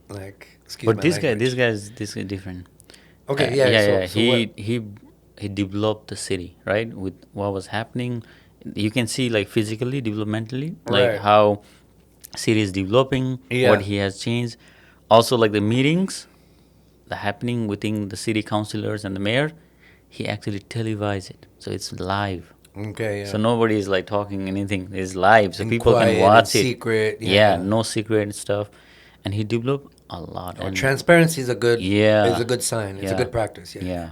Like, excuse But my this guy language. this guy different. Okay, yeah. So He developed the city, right? With what was happening, you can see like physically, developmentally, like Right. how city is developing, Yeah. what he has changed. Also, like the meetings, the happening within the city councillors and the mayor, he actually televised it, so it's live. Okay, yeah. So nobody is like talking anything. It's live, so And people quiet can and watch it. secret, Yeah, yeah. no secret and stuff. And he developed a lot. Oh, and transparency is a good sign. It's a Yeah. good practice. Yeah. Yeah.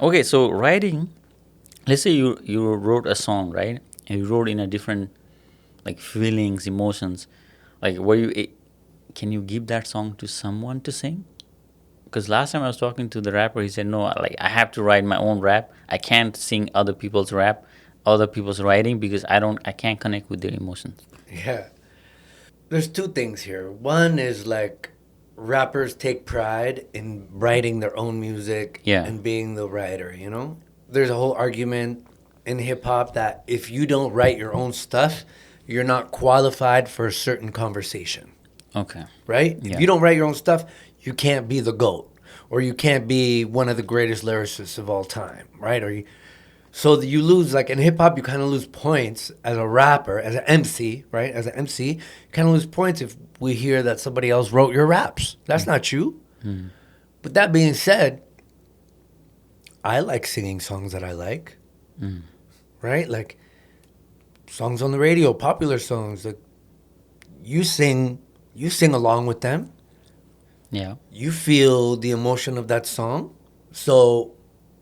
Okay, so writing, let's say you wrote a song, right? And you wrote in a different like feelings, emotions. Like can you give that song to someone to sing? Because last time I was talking to the rapper, he said, no, like I have to write my own rap. I can't sing other people's rap, other people's writing, because I can't connect with their emotions. Yeah. There's two things here. One is like rappers take pride in writing their own music Yeah. and being the writer, you know? There's a whole argument in hip hop that if you don't write your own stuff, you're not qualified for a certain conversation, Okay. right? Yeah. If you don't write your own stuff, you can't be the GOAT, or you can't be one of the greatest lyricists of all time, right? So you lose, like in hip hop, you kind of lose points as a rapper, as an MC, right? As an MC, you kind of lose points if we hear that somebody else wrote your raps. That's not you. But that being said, I like singing songs that I like, right? Like songs on the radio, popular songs. Like you sing along with them. Yeah. You feel the emotion of that song. So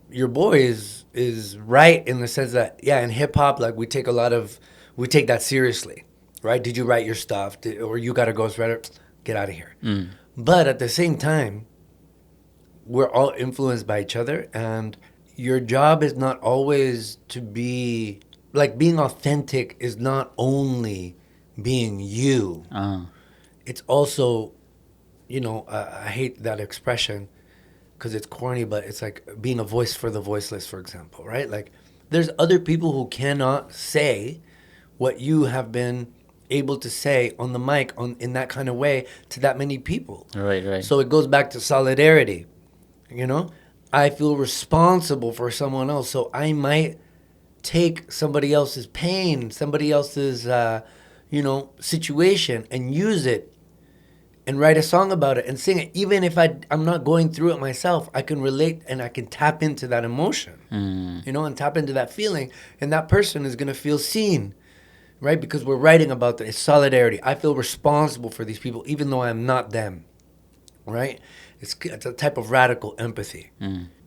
your boy is right in the sense that, yeah, in hip hop, like we take that seriously, right? Did you write your stuff? Or you got a ghostwriter? Get out of here. But at the same time, we're all influenced by each other, and your job is not always to be, like, being authentic is not only being you. It's also, you know, I hate that expression because it's corny, but it's like being a voice for the voiceless, for example, right? Like, there's other people who cannot say what you have been able to say on the mic in that kind of way to that many people. Right. So it goes back to solidarity, you know? I feel responsible for someone else, so I might take somebody else's pain, somebody else's, situation and use it and write a song about it and sing it. Even if I'm not going through it myself, I can relate and I can tap into that emotion, and tap into that feeling. And that person is going to feel seen, right? Because we're writing about this solidarity. I feel responsible for these people, even though I'm not them, right? It's a type of radical empathy.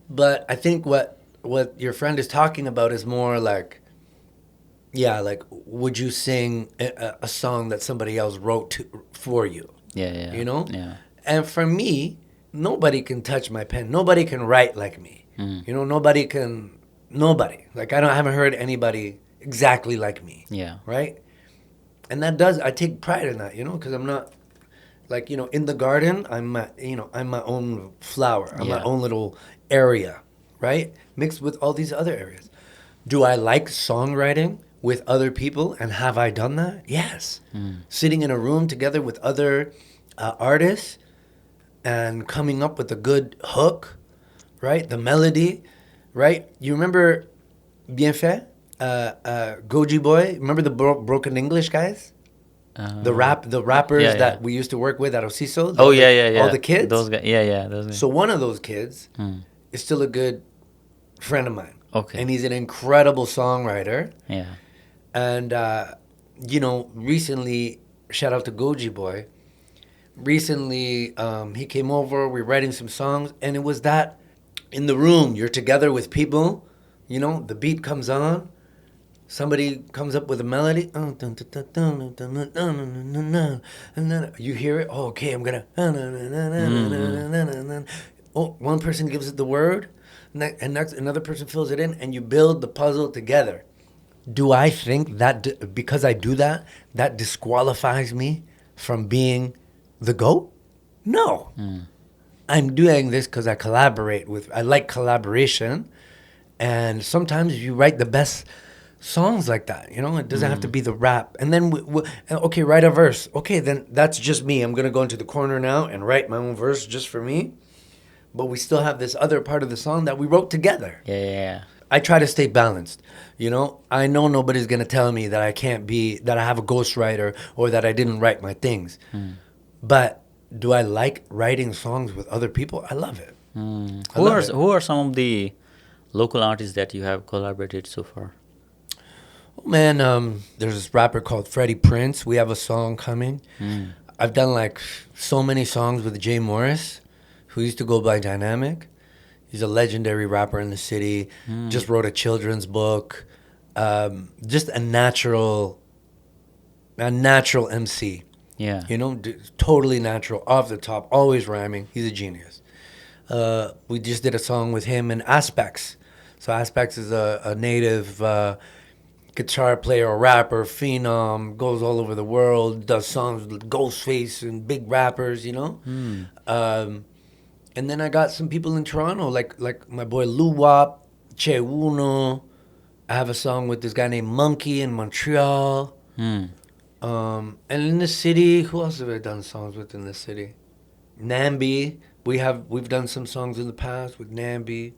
But I think what your friend is talking about is more like, like, would you sing a song that somebody else wrote for you? Yeah. You know? Yeah. And for me, nobody can touch my pen. Nobody can write like me. Nobody. Like, I haven't heard anybody exactly like me. Yeah. Right? And I take pride in that, because I'm not, like, in the garden, I'm my own flower. I'm my own little area, right? Mixed with all these other areas. Do I like songwriting with other people, and have I done that? Yes. Sitting in a room together with other artists, and coming up with a good hook, right? The melody, right? You remember Bien Fait? Goji Boy? Remember the Broken English guys? The rappers yeah, yeah. that we used to work with at Ociso? Oh, yeah, yeah, yeah. All the kids? Those guys. Yeah, yeah. Those guys. So one of those kids is still a good friend of mine. Okay. And he's an incredible songwriter. Yeah. And, recently, shout out to Goji Boy. Recently, he came over, we're writing some songs, and it was that in the room, you're together with people, the beat comes on, somebody comes up with a melody, you hear it, oh, okay, I'm gonna, oh, one person gives it the word, and next another person fills it in, and you build the puzzle together. Do I think that because I do that, that disqualifies me from being the GOAT? No. I'm doing this because I I like collaboration. And sometimes you write the best songs like that. It doesn't have to be the rap. And then, okay, write a verse. Okay, then that's just me. I'm going to go into the corner now and write my own verse just for me. But we still have this other part of the song that we wrote together. Yeah. I try to stay balanced. I know nobody's going to tell me that that I have a ghostwriter or that I didn't write my things. But do I like writing songs with other people? I love it. Who are some of the local artists that you have collaborated so far? Oh, man, there's this rapper called Freddie Prince. We have a song coming. I've done so many songs with Jay Morris, who used to go by Dynamic. He's a legendary rapper in the city. Just wrote a children's book. Just a natural MC. Yeah. Totally natural, off the top, always rhyming. He's a genius. We just did a song with him and Aspects. So Aspects is a native guitar player, a rapper, phenom, goes all over the world, does songs with Ghostface and big rappers, And then I got some people in Toronto, like my boy Luwap, Che1. I have a song with this guy named Monkey in Montreal. And in the city, who else have I done songs with in the city? Nambi. We've done some songs in the past with Nambi.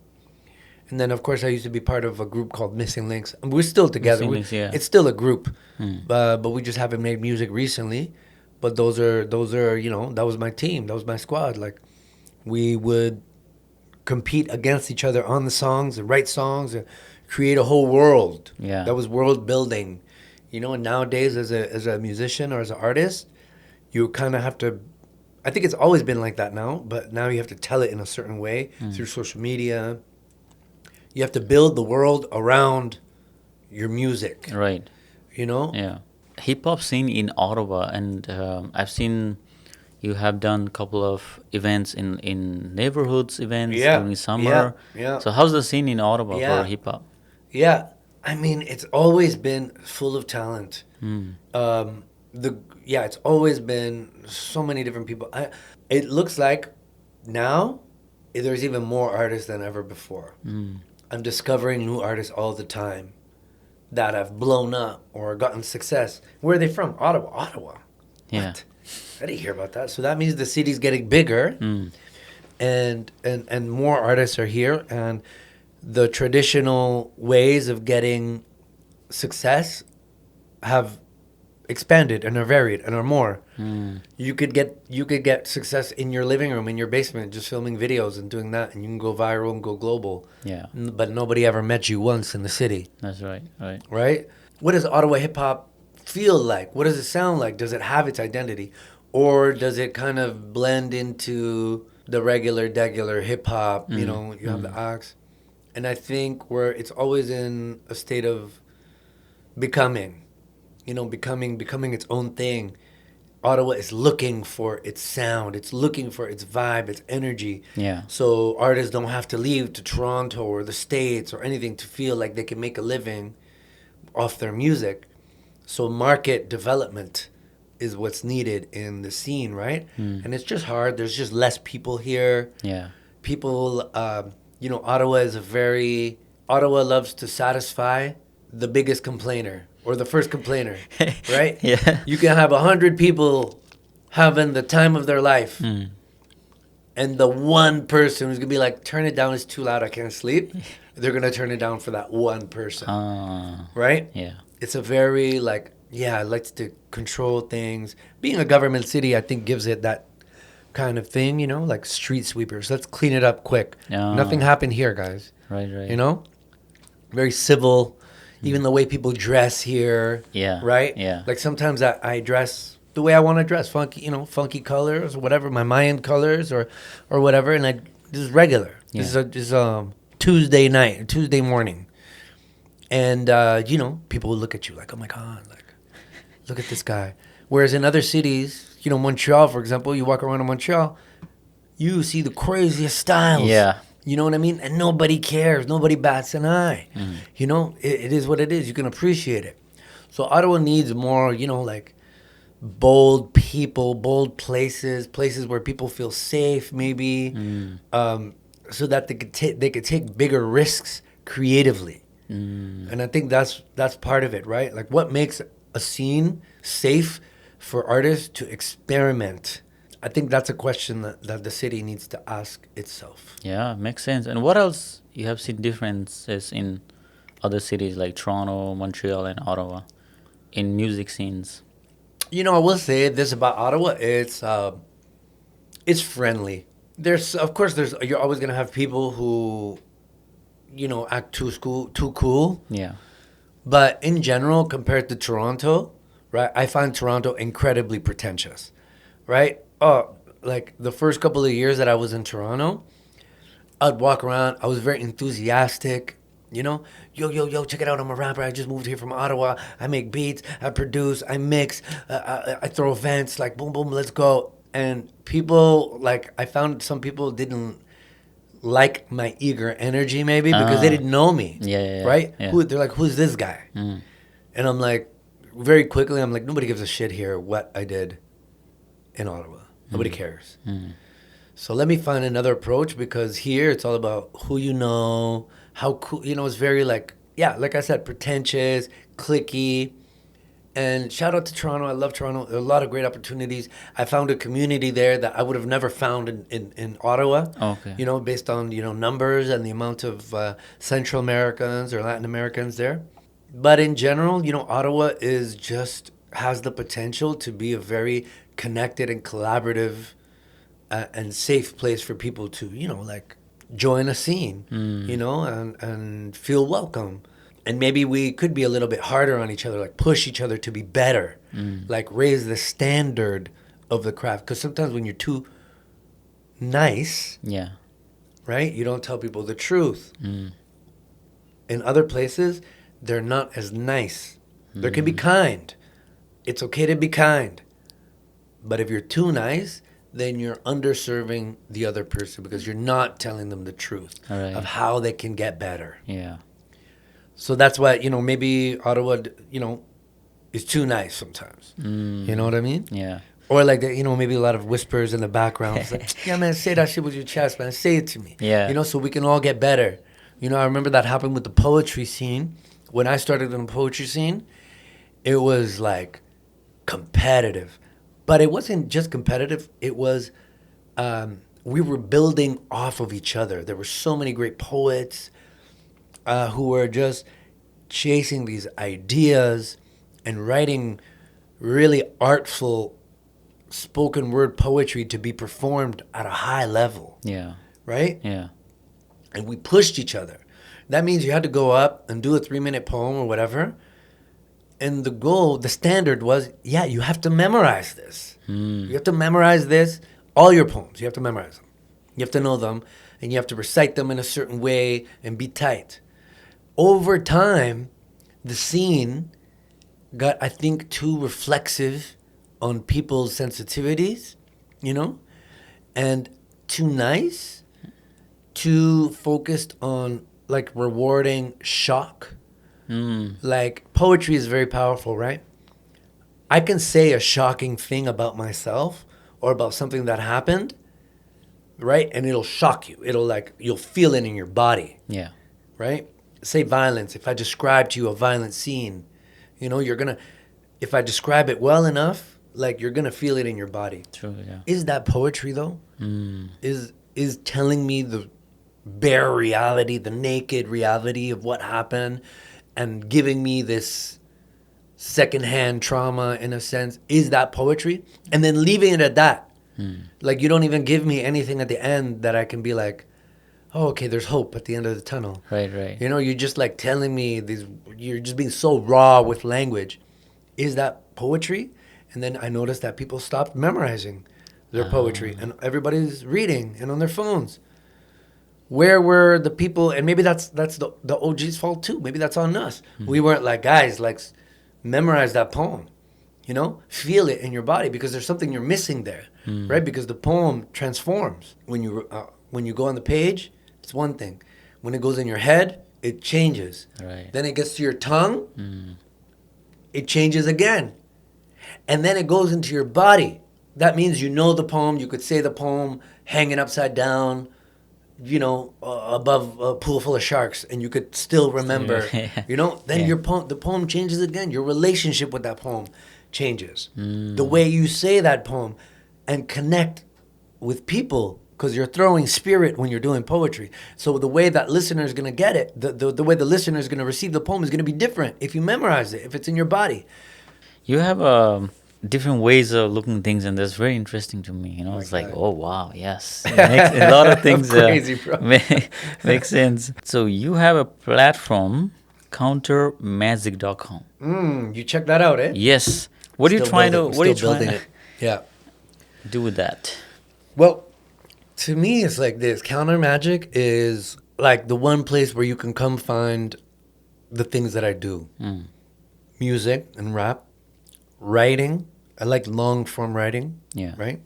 And then, of course, I used to be part of a group called Missing Links. And we're still together. Missing Links, yeah. It's still a group, but we just haven't made music recently. But those are that was my team. That was my squad. We would compete against each other on the songs and write songs and create a whole world. Yeah. That was world building. And nowadays as a musician or as an artist, you kind of have to, I think it's always been like that now, but now you have to tell it in a certain way through social media. You have to build the world around your music. Right. Yeah. Hip-hop scene in Ottawa, and I've seen you have done a couple of events in neighborhoods events during summer. Yeah. So how's the scene in Ottawa for hip hop? Yeah. I mean, it's always been full of talent. It's always been so many different people. It looks like now there's even more artists than ever before. I'm discovering new artists all the time that have blown up or gotten success. Where are they from? Ottawa. Yeah. What? I didn't hear about that. So that means the city's getting bigger, and more artists are here, and the traditional ways of getting success have expanded and are varied and are more. You could get success in your living room, in your basement, just filming videos and doing that, and you can go viral and go global. Yeah. But nobody ever met you once in the city. That's right. Right? What does Ottawa hip hop feel like? What does it sound like? Does it have its identity? Or does it kind of blend into the regular hip hop? You have the acts. And I think where it's always in a state of becoming its own thing. Ottawa is looking for its sound. It's looking for its vibe, its energy. Yeah. So artists don't have to leave to Toronto or the States or anything to feel like they can make a living off their music. So market development is what's needed in the scene, right? And it's just hard. There's just less people here. Yeah. People, Ottawa loves to satisfy the biggest complainer or the first complainer, right? Yeah. You can have 100 people having the time of their life. And the one person who's going to be like, turn it down, it's too loud, I can't sleep. They're going to turn it down for that one person. Right? Yeah. It's a very like, yeah, it likes to control things. Being a government city, I think, gives it that kind of thing, you know, like street sweepers. Let's clean it up quick. Nothing happened here, guys. Right. You know? Very civil. Even the way people dress here. Yeah. Right? Yeah. Like sometimes I dress the way I want to dress, funky, you know, funky colors or whatever, my Mayan colors or whatever, and this is regular. Yeah. This is Tuesday night, Tuesday morning. And, you know, people will look at you like, oh, my God, like, look at this guy. Whereas in other cities, you know, Montreal, for example, you walk around in Montreal, you see the craziest styles. Yeah. You know what I mean? And nobody cares. Nobody bats an eye. You know, it is what it is. You can appreciate it. So Ottawa needs more, you know, like bold people, bold places where people feel safe maybe, so that they could take bigger risks creatively. And I think that's part of it, right? Like what makes a scene safe for artists to experiment? I think that's a question that the city needs to ask itself. Yeah, makes sense. And what else you have seen differences in other cities like Toronto, Montreal, and Ottawa in music scenes? You know, I will say this about Ottawa: it's friendly. You're always gonna have people who, you know, act too cool. Yeah. But in general, compared to Toronto, right, I find Toronto incredibly pretentious, right? Oh, like the first couple of years that I was in Toronto, I'd walk around. I was very enthusiastic, you know. Yo, check it out. I'm a rapper. I just moved here from Ottawa. I make beats. I produce. I mix. I throw events. Like, boom, boom, let's go. And people, like, I found some people didn't like my eager energy maybe because they didn't know me. Yeah. Right? Yeah. They're like, who's this guy? And I'm like, very quickly, I'm like, nobody gives a shit here what I did in Ottawa. Nobody cares. So let me find another approach because here it's all about who you know, how cool, you know, it's very like, yeah, like I said, pretentious, cliquey. And shout out to Toronto. I love Toronto. There are a lot of great opportunities. I found a community there that I would have never found in Ottawa. Okay. You know, based on, you know, numbers and the amount of Central Americans or Latin Americans there. But in general, you know, Ottawa has the potential to be a very connected and collaborative and safe place for people to, you know, like join a scene, you know, and feel welcome. And maybe we could be a little bit harder on each other, like push each other to be better, like raise the standard of the craft. Because sometimes when you're too nice, Yeah. right, you don't tell people the truth. In other places, they're not as nice. They can be kind. It's okay to be kind. But if you're too nice, then you're underserving the other person because you're not telling them the truth of how they can get better. Yeah. So that's why, you know, maybe Ottawa, you know, is too nice sometimes. You know what I mean? Yeah. Or like, you know, maybe a lot of whispers in the background. It's like, yeah, man, say that shit with your chest, man. Say it to me. Yeah. You know, so we can all get better. You know, I remember that happened with the poetry scene. When I started in the poetry scene, it was like competitive. But it wasn't just competitive. It was, we were building off of each other. There were so many great poets who were just chasing these ideas and writing really artful spoken word poetry to be performed at a high level. Yeah. Right? Yeah. And we pushed each other. That means you had to go up and do a 3-minute poem or whatever. And the goal, the standard was, yeah, you have to memorize this. You have to memorize this, all your poems. You have to memorize them. You have to know them. And you have to recite them in a certain way and be tight. Over time, the scene got, I think, too reflexive on people's sensitivities, you know, and too nice, too focused on like rewarding shock. Like poetry is very powerful, right? I can say a shocking thing about myself or about something that happened, right? And it'll shock you. It'll like, you'll feel it in your body. Yeah. Right? Say violence. If I describe to you a violent scene, you know, you're going to, if I describe it well enough, like you're gonna feel it in your body. True, yeah. Is that poetry though? Mm. Is telling me the bare reality, the naked reality of what happened, and giving me this secondhand trauma in a sense? Is that poetry? And then leaving it at that. Like you don't even give me anything at the end that I can be like, oh, okay, there's hope at the end of the tunnel. Right. You know, you're just like telling me these, you're just being so raw with language. Is that poetry? And then I noticed that people stopped memorizing their poetry and everybody's reading and on their phones. Where were the people? And maybe that's the OG's fault too. Maybe that's on us. We weren't like, guys, like memorize that poem, you know, feel it in your body because there's something you're missing there, right? Because the poem transforms when you go on the page. It's one thing. When it goes in your head, it changes. Right. Then it gets to your tongue. It changes again. And then it goes into your body. That means you know the poem. You could say the poem hanging upside down, you know, above a pool full of sharks, and you could still remember, you know. Then the poem changes again. Your relationship with that poem changes. The way you say that poem and connect with people, because you're throwing spirit when you're doing poetry. So the way that listener is going to get it, the way the listener is going to receive the poem is going to be different if you memorize it, if it's in your body. You have different ways of looking at things, and that's very interesting to me. You know, it's like, oh wow, yes, it makes a lot of things Crazy, bro. make sense. So you have a platform, Countermagic.com. You check that out, eh? Yes. What are you trying to? What are you trying to Yeah. do with that? Well, to me, it's like this. Countermagic is like the one place where you can come find the things that I do. Music and rap, writing. I like long form writing. Yeah. Right?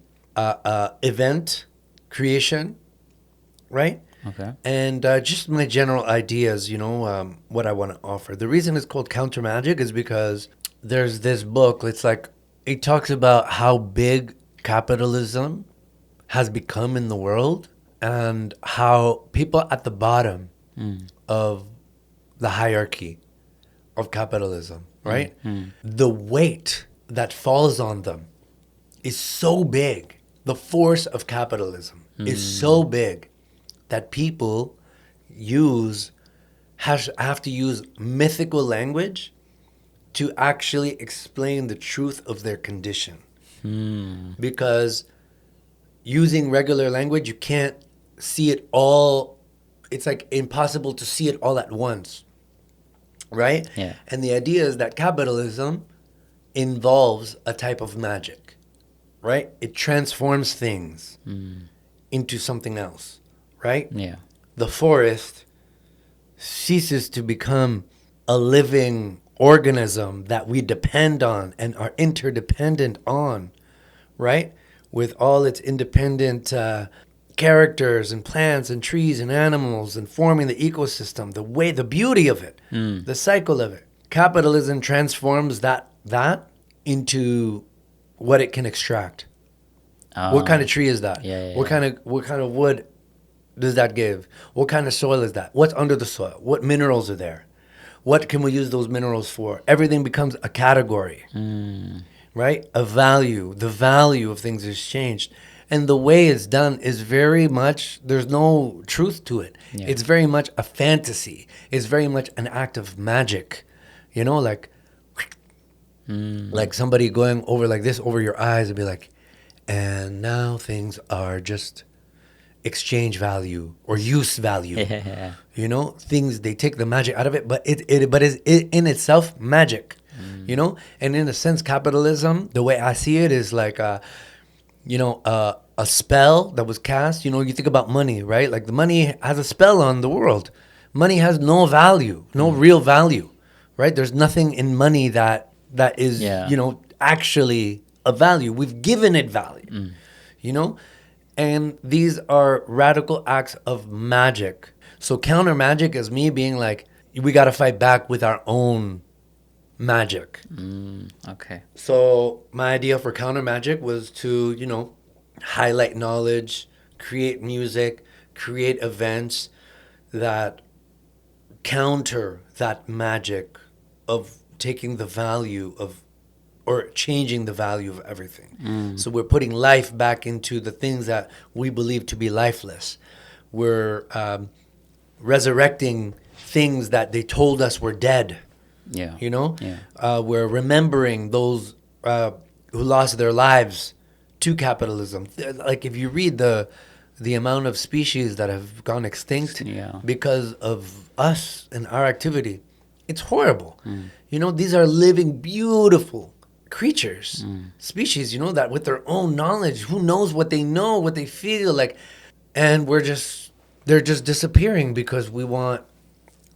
Event creation. Right? Okay. And just my general ideas, you know, what I want to offer. The reason it's called Countermagic is because there's this book. It's like, it talks about how big capitalism has become in the world and how people at the bottom of the hierarchy of capitalism, right? The weight that falls on them is so big. The force of capitalism is so big that people have to use mythical language to actually explain the truth of their condition. Because using regular language, you can't see it all. It's like impossible to see it all at once, right? Yeah. And the idea is that capitalism involves a type of magic, right? It transforms things into something else, right? Yeah. The forest ceases to become a living organism that we depend on and are interdependent on, right? With all its independent characters and plants and trees and animals and forming the ecosystem, the beauty of it, the cycle of it. Capitalism transforms that into what it can extract. What kind of tree is that? What kind of wood does that give? What kind of soil is that? What's under the soil? What minerals are there? What can we use those minerals for? Everything becomes a category, right? A value. The value of things is changed. And the way it's done is very much, there's no truth to it. Yeah. It's very much a fantasy. It's very much an act of magic. You know, like somebody going over like this over your eyes and be like, and now things are just exchange value or use value. Yeah. You know, things, they take the magic out of it, but it is in itself magic. You know, and in a sense, capitalism, the way I see it, is like a spell that was cast. You know, you think about money, right? Like the money has a spell on the world. Money has no value, no real value, right? There's nothing in money that is, actually a value. We've given it value, you know? And these are radical acts of magic. So counter magic is me being like, we got to fight back with our own magic. Okay. So my idea for counter magic was to, highlight knowledge, create music, create events that counter that magic of taking the value of or changing the value of everything. So we're putting life back into the things that we believe to be lifeless. We're resurrecting things that they told us were dead. Yeah. You know, Yeah. we're remembering those who lost their lives to capitalism. Like if you read the amount of species that have gone extinct Yeah. because of us and our activity, it's horrible. You know, these are living, beautiful creatures, species. You know, that with their own knowledge, who knows what they know, what they feel like, and they're just disappearing because we want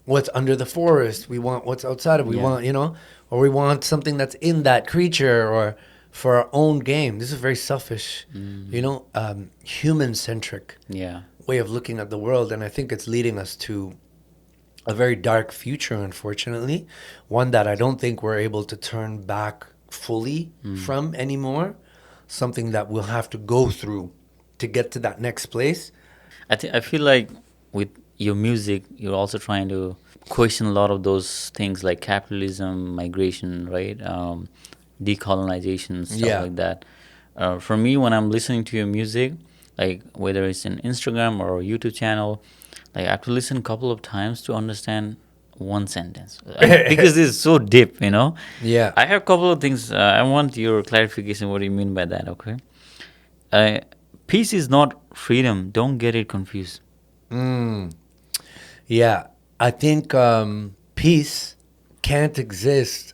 what's under the forest. We want what's outside of. We Yeah. want, you know, or we want something that's in that creature, or for our own game. This is very selfish, you know, human-centric Yeah. way of looking at the world, and I think it's leading us to a very dark future, unfortunately, one that I don't think we're able to turn back fully from anymore. Something that we'll have to go through to get to that next place. I feel like with your music, you're also trying to question a lot of those things like capitalism, migration, right? Decolonization, stuff Yeah. like that. For me, when I'm listening to your music, like whether it's an Instagram or a YouTube channel, like I have to listen a couple of times to understand one sentence because it's so deep, you know. Yeah. I have a couple of things. I want your clarification. What do you mean by that? Okay. Peace is not freedom. Don't get it confused. Yeah, I think peace can't exist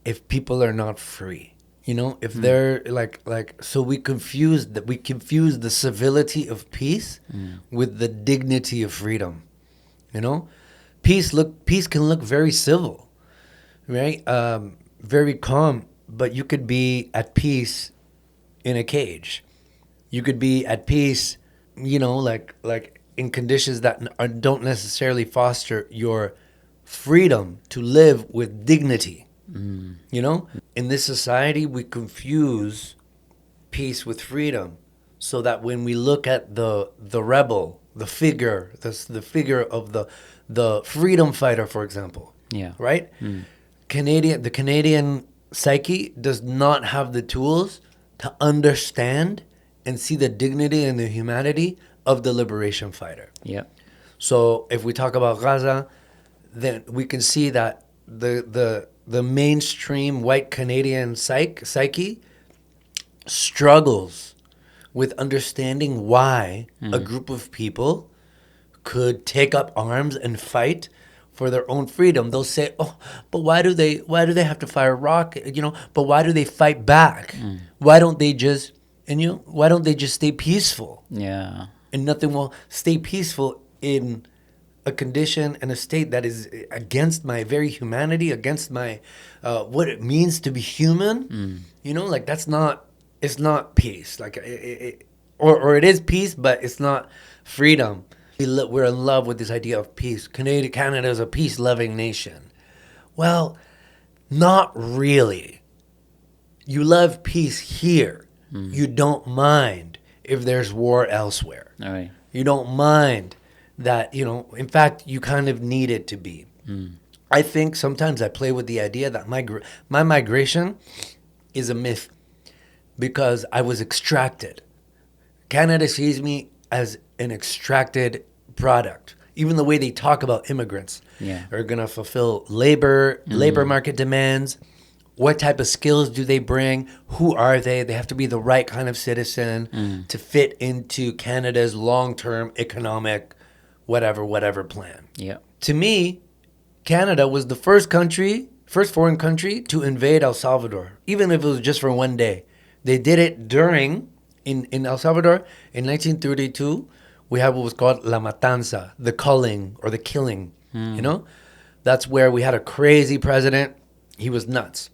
if people are not free. You know, if they're like, so we confuse the civility of peace with the dignity of freedom. You know, peace can look very civil, right? Very calm, but you could be at peace in a cage. You could be at peace, you know, like in conditions that don't necessarily foster your freedom to live with dignity. You know, in this society, we confuse peace with freedom, so that when we look at the rebel, the figure of the freedom fighter, for example, Yeah. right? The Canadian psyche does not have the tools to understand and see the dignity and the humanity of the liberation fighter. Yeah. So if we talk about Gaza, then we can see that the mainstream white Canadian psyche struggles with understanding why a group of people could take up arms and fight for their own freedom. They'll say, "Oh, but why do they have to fire rocket? You know, but why do they fight back? Why don't they just stay peaceful?" Yeah. And nothing will stay peaceful in a condition and a state that is against my very humanity, against my what it means to be human. You know, like it's not peace. Like or it is peace, but it's not freedom. We're in love with this idea of peace. Canada is a peace-loving nation. Well, not really. You love peace here. You don't mind if there's war elsewhere. All right. You don't mind that, you know, in fact, you kind of need it to be. I think sometimes I play with the idea that my migration is a myth because I was extracted. Canada sees me as an extracted product. Even the way they talk about immigrants are going to fulfill labor market demands. What type of skills do they bring? Who are they? They have to be the right kind of citizen to fit into Canada's long-term economic whatever plan. Yeah. To me, Canada was the first foreign country to invade El Salvador, even if it was just for one day. They did it in El Salvador in 1932. We had what was called La Matanza, the culling or the killing. You know, that's where we had a crazy president. He was nuts.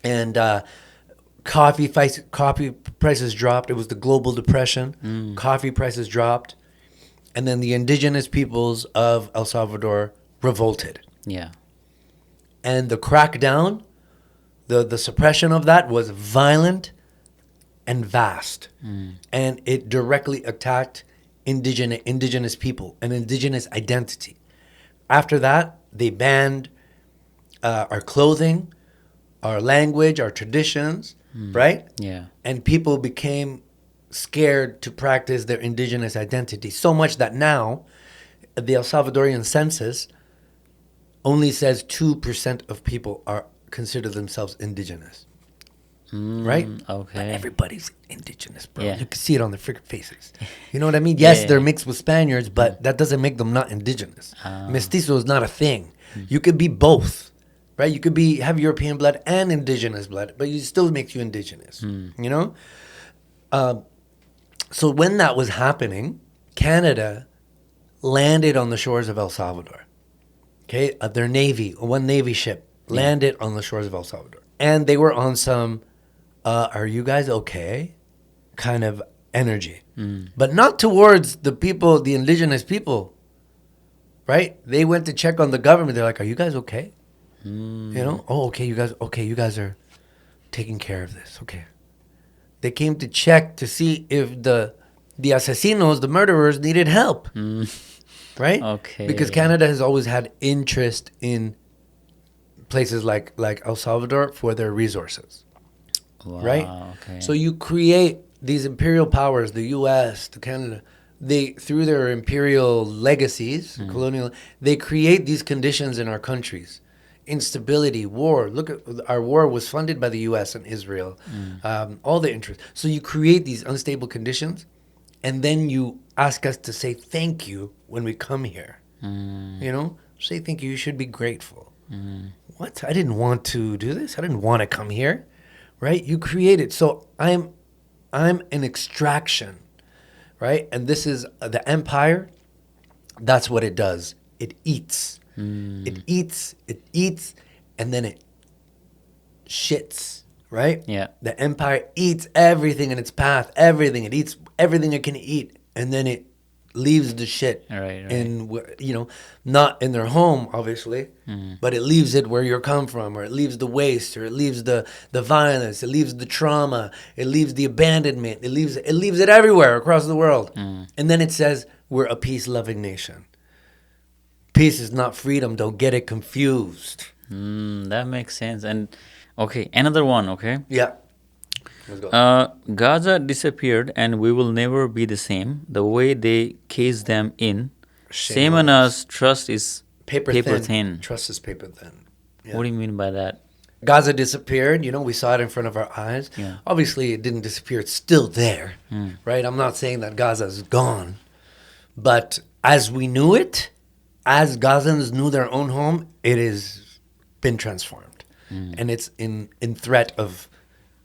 And coffee prices dropped. It was the global depression. Coffee prices dropped. And then the indigenous peoples of El Salvador revolted. Yeah. And the crackdown, the suppression of that was violent and vast. And it directly attacked indigenous people and indigenous identity. After that, they banned our clothing. our language, our traditions, right? Yeah. And people became scared to practice their indigenous identity so much that now the El Salvadorian census only says 2% of people are consider themselves indigenous. Right? Okay. But everybody's indigenous, bro. Yeah. You can see it on their freaking faces. You know what I mean? Yes, Yeah. they're mixed with Spaniards, but that doesn't make them not indigenous. Mestizo is not a thing. You could be both, right? You could have European blood and indigenous blood, but it still makes you indigenous. You know? So when that was happening, Canada landed on the shores of El Salvador. Okay? Their navy, one navy ship, landed on the shores of El Salvador. And they were on some are you guys okay kind of energy. But not towards the people, the indigenous people, right? They went to check on the government. They're like, are you guys okay? You know? Oh, okay, you guys are taking care of this. Okay. They came to check to see if the asesinos, the murderers, needed help. Right? Okay. Because Canada has always had interest in places like El Salvador for their resources. Wow, Right? okay. So you create these imperial powers, the U.S., the Canada, they, through their imperial legacies, colonial, they create these conditions in our countries. Instability, war. Look at our war was funded by the U.S. and Israel. All the interest. So you create these unstable conditions, and then you ask us to say thank you when we come here. You know, say thank you. You should be grateful. What? I didn't want to do this. I didn't want to come here. Right? You create it. So I'm an extraction, right? And this is the empire. That's what it does. It eats. It eats, and then it shits, right? Yeah. The empire eats everything in its path, everything. It eats everything it can eat, and then it leaves the shit Right. in, you know, not in their home, obviously, but it leaves it where you come from, or it leaves the waste, or it leaves the violence, it leaves the trauma, it leaves the abandonment, it leaves it everywhere across the world. And then it says, we're a peace-loving nation. Peace is not freedom. Don't get it confused. That makes sense. And okay, another one, okay? Yeah. Let's go. Gaza disappeared and we will never be the same. The way they case them in. Same on us. Trust is paper thin. Trust is paper thin. Yeah. What do you mean by that? Gaza disappeared. You know, we saw it in front of our eyes. Yeah. Obviously, it didn't disappear. It's still there, right? I'm not saying that Gaza is gone. But as we knew it, as Gazans knew their own home, it has been transformed. And it's in threat of,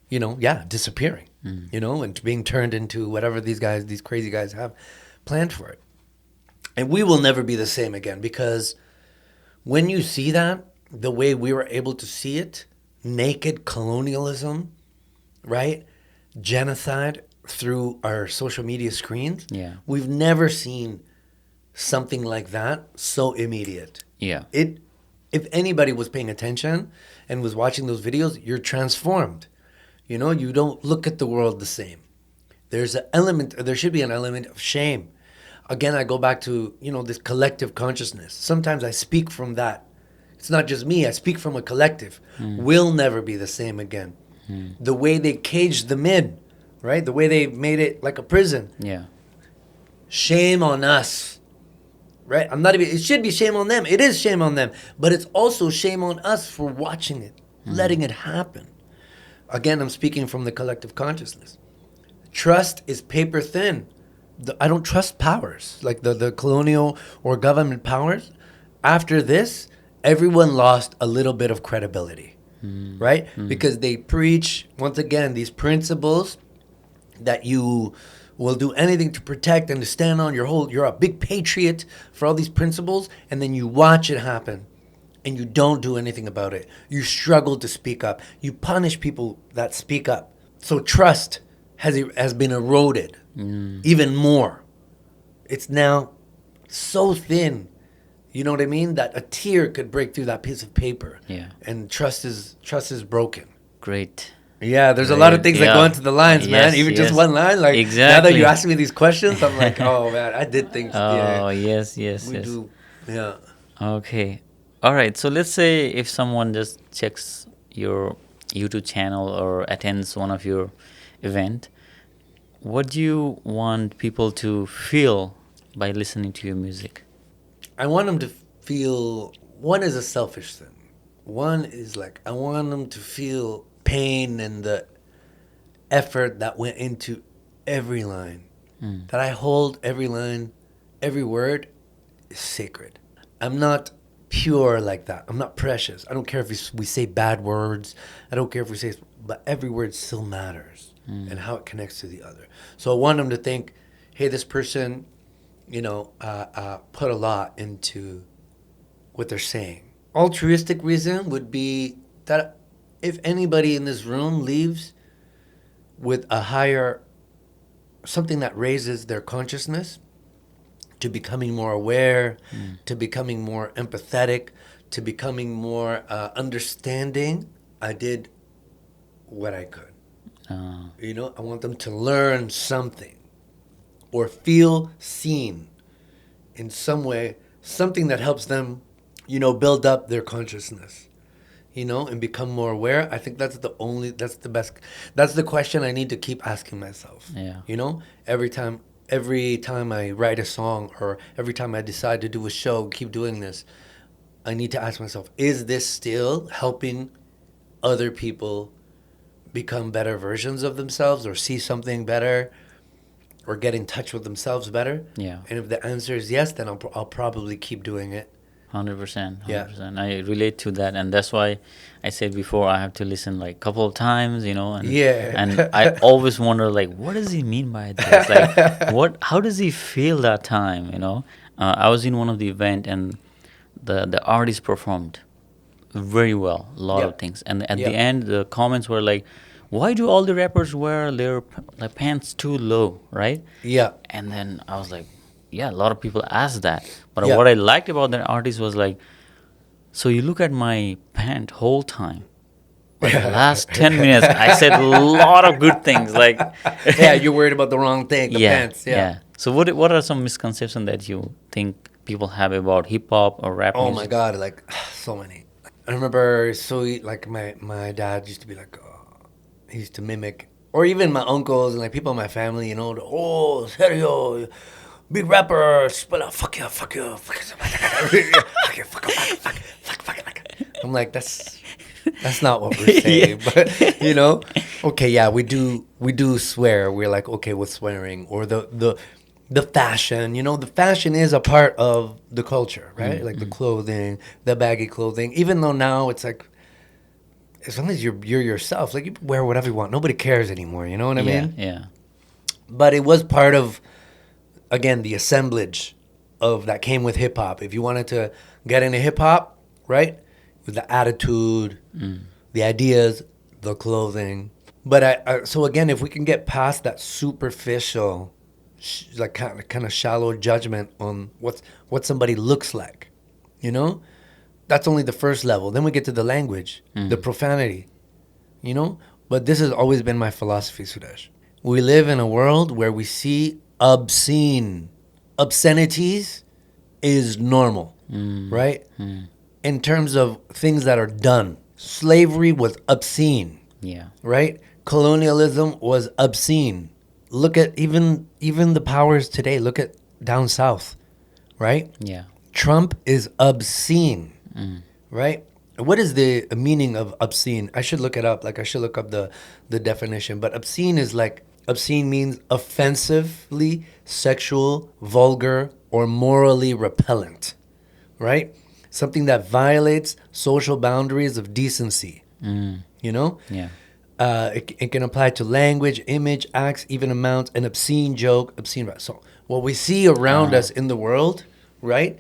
you know, disappearing, you know, and being turned into whatever these crazy guys have planned for it. And we will never be the same again, because when you see that, the way we were able to see it, naked colonialism, right? Genocide through our social media screens. Yeah. We've never seen something like that so immediate. Yeah. If anybody was paying attention and was watching those videos, you're transformed. You know, you don't look at the world the same. There should be an element of shame. Again, I go back to, you know, this collective consciousness. Sometimes I speak from that. It's not just me, I speak from a collective. We'll never be the same again. The way they caged them in, right? The way they made it like a prison. Yeah. Shame on us. Right? It should be shame on them. It is shame on them. But it's also shame on us for watching it, letting it happen. Again, I'm speaking from the collective consciousness. Trust is paper thin. I don't trust powers, like the colonial or government powers. After this, everyone lost a little bit of credibility, right? Because they preach, once again, these principles that you will do anything to protect and to stand on. You're a big patriot for all these principles, and then you watch it happen, and you don't do anything about it. You struggle to speak up. You punish people that speak up. So trust has been eroded even more. It's now so thin, you know what I mean, that a tear could break through that piece of paper. Yeah. And trust is broken. Great. Yeah, there's a lot of things that go into the lines, man. Yes, Even yes. just one line. Like, Exactly. now that you ask me these questions, I'm like, oh, man, I did things. Oh, yeah, yes. we do. Yeah. Okay. All right. So let's say if someone just checks your YouTube channel or attends one of your event, what do you want people to feel by listening to your music? I want them to feel, one is a selfish thing. One is like, I want them to feel pain and the effort that went into every line. That I hold every line, every word is sacred. I'm not pure like that. I'm not precious. I don't care if we say bad words. I don't care if we say, but every word still matters and how it connects to the other. So I want them to think, hey, this person, put a lot into what they're saying. Altruistic reason would be that if anybody in this room leaves with a higher, something that raises their consciousness to becoming more aware, to becoming more empathetic, to becoming more understanding, I did what I could. I want them to learn something or feel seen in some way, something that helps them, build up their consciousness, and become more aware. I think that's the best, that's the question I need to keep asking myself. Yeah. Every time I write a song or every time I decide to do a show, keep doing this, I need to ask myself, is this still helping other people become better versions of themselves or see something better or get in touch with themselves better? Yeah. And if the answer is yes, then I'll probably keep doing it. 100%. Yeah. I relate to that, and that's why I said before I have to listen like a couple of times, and Yeah. and I always wonder like, what does he mean by this? Like, how does he feel that time? I was in one of the event and the artist performed very well, a lot of things, and at the end the comments were like, why do all the rappers wear their like pants too low, right? Yeah. And then I was like, yeah, a lot of people ask that. But Yeah. what I liked about that artist was like, so you look at my pant whole time. But the last 10 minutes, I said a lot of good things. Like, Yeah, you're worried about the wrong thing, the pants. Yeah. So what are some misconceptions that you think people have about hip hop or rap Oh music? my God, like so many. I remember, like my dad used to be like, he used to mimic, or even my uncles and like people in my family, oh, Sergio, big rapper, spell out, fuck you, fuck you, fuck you, fuck you, fuck you, fuck you. I'm like, that's not what we're saying, but okay, yeah, we do swear. We're like, okay with swearing, or the fashion, the fashion is a part of the culture, right? Like the clothing, the baggy clothing, even though now it's like, as long as you're yourself, like you wear whatever you want, nobody cares anymore, you know what I mean? Yeah. But it was part of, again, the assemblage of that came with hip hop. If you wanted to get into hip hop, right, with the attitude, the ideas, the clothing. But so again, if we can get past that superficial, like kind of shallow judgment on what somebody looks like, that's only the first level. Then we get to the language, the profanity, But this has always been my philosophy, Sudesh. We live in a world where we see obscenities is normal, right? In terms of things that are done. Slavery was obscene, Yeah. right? Colonialism was obscene. Look at even the powers today. Look at down south, right? Yeah. Trump is obscene, right? What is the meaning of obscene? I should look it up. Like I should look up the definition. But obscene means offensively sexual, vulgar, or morally repellent, right? Something that violates social boundaries of decency. Yeah. It can apply to language, image, acts, even amounts, an obscene joke, obscene. So what we see around us in the world, right?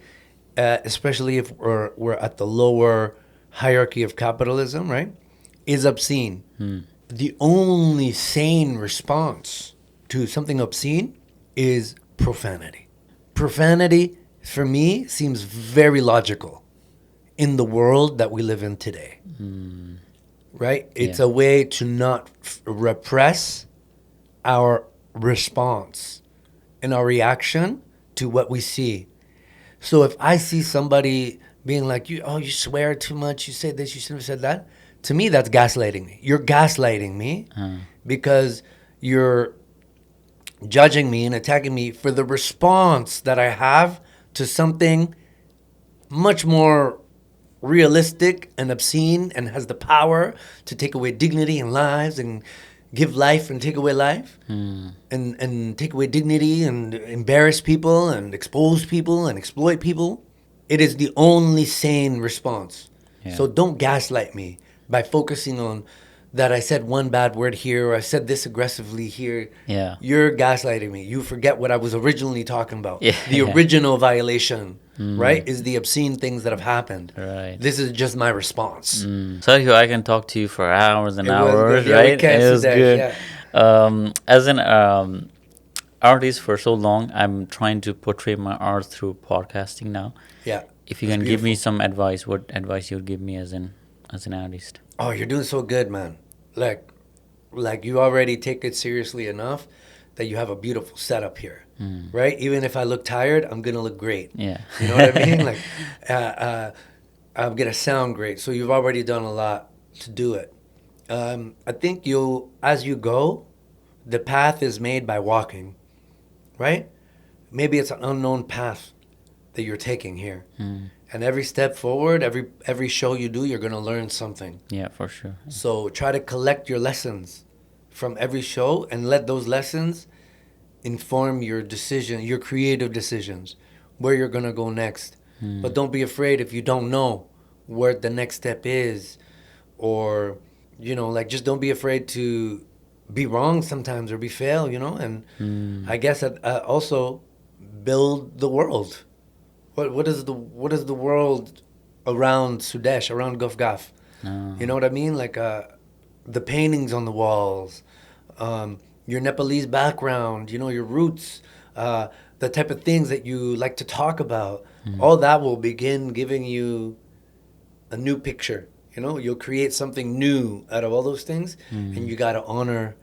Especially if we're at the lower hierarchy of capitalism, right? Is obscene. The only sane response to something obscene is profanity. Profanity, for me, seems very logical in the world that we live in today. Right? It's a way to not repress our response and our reaction to what we see. So if I see somebody being like, you swear too much, you say this, you shouldn't have said that, To me, that's gaslighting me. You're gaslighting me because you're judging me and attacking me for the response that I have to something much more realistic and obscene and has the power to take away dignity and lives and give life and take away life and take away dignity and embarrass people and expose people and exploit people. It is the only sane response. Yeah. So don't gaslight me by focusing on that I said one bad word here or I said this aggressively here. Yeah. You're gaslighting me. You forget what I was originally talking about. Yeah. The original violation, right, is the obscene things that have happened. Right. This is just my response. Sergio, I can talk to you for hours and It was hours, good. Yeah, we right? can, It was Sudesh, good. yeah. As an artist for so long, I'm trying to portray my art through podcasting now. Yeah. If you That's can give me beautiful. some advice, what advice you would give me as an artist? Oh, you're doing so good, man. Like you already take it seriously enough that you have a beautiful setup here, right? Even if I look tired, I'm gonna look great. Yeah. You know what I mean? Like, I'm gonna sound great. So you've already done a lot to do it. I think as you go, the path is made by walking, right? Maybe it's an unknown path that you're taking here. And every step forward, every show you do, you're going to learn something. Yeah, for sure. So try to collect your lessons from every show and let those lessons inform your decision, your creative decisions, where you're going to go next. But don't be afraid if you don't know where the next step is, or, like, just don't be afraid to be wrong sometimes or be fail, and I guess also build the world. What is the world around Sudesh, around Guff-Gaaf? You know what I mean? Like the paintings on the walls, your Nepalese background, your roots, the type of things that you like to talk about. All that will begin giving you a new picture. You'll create something new out of all those things, and you got to honor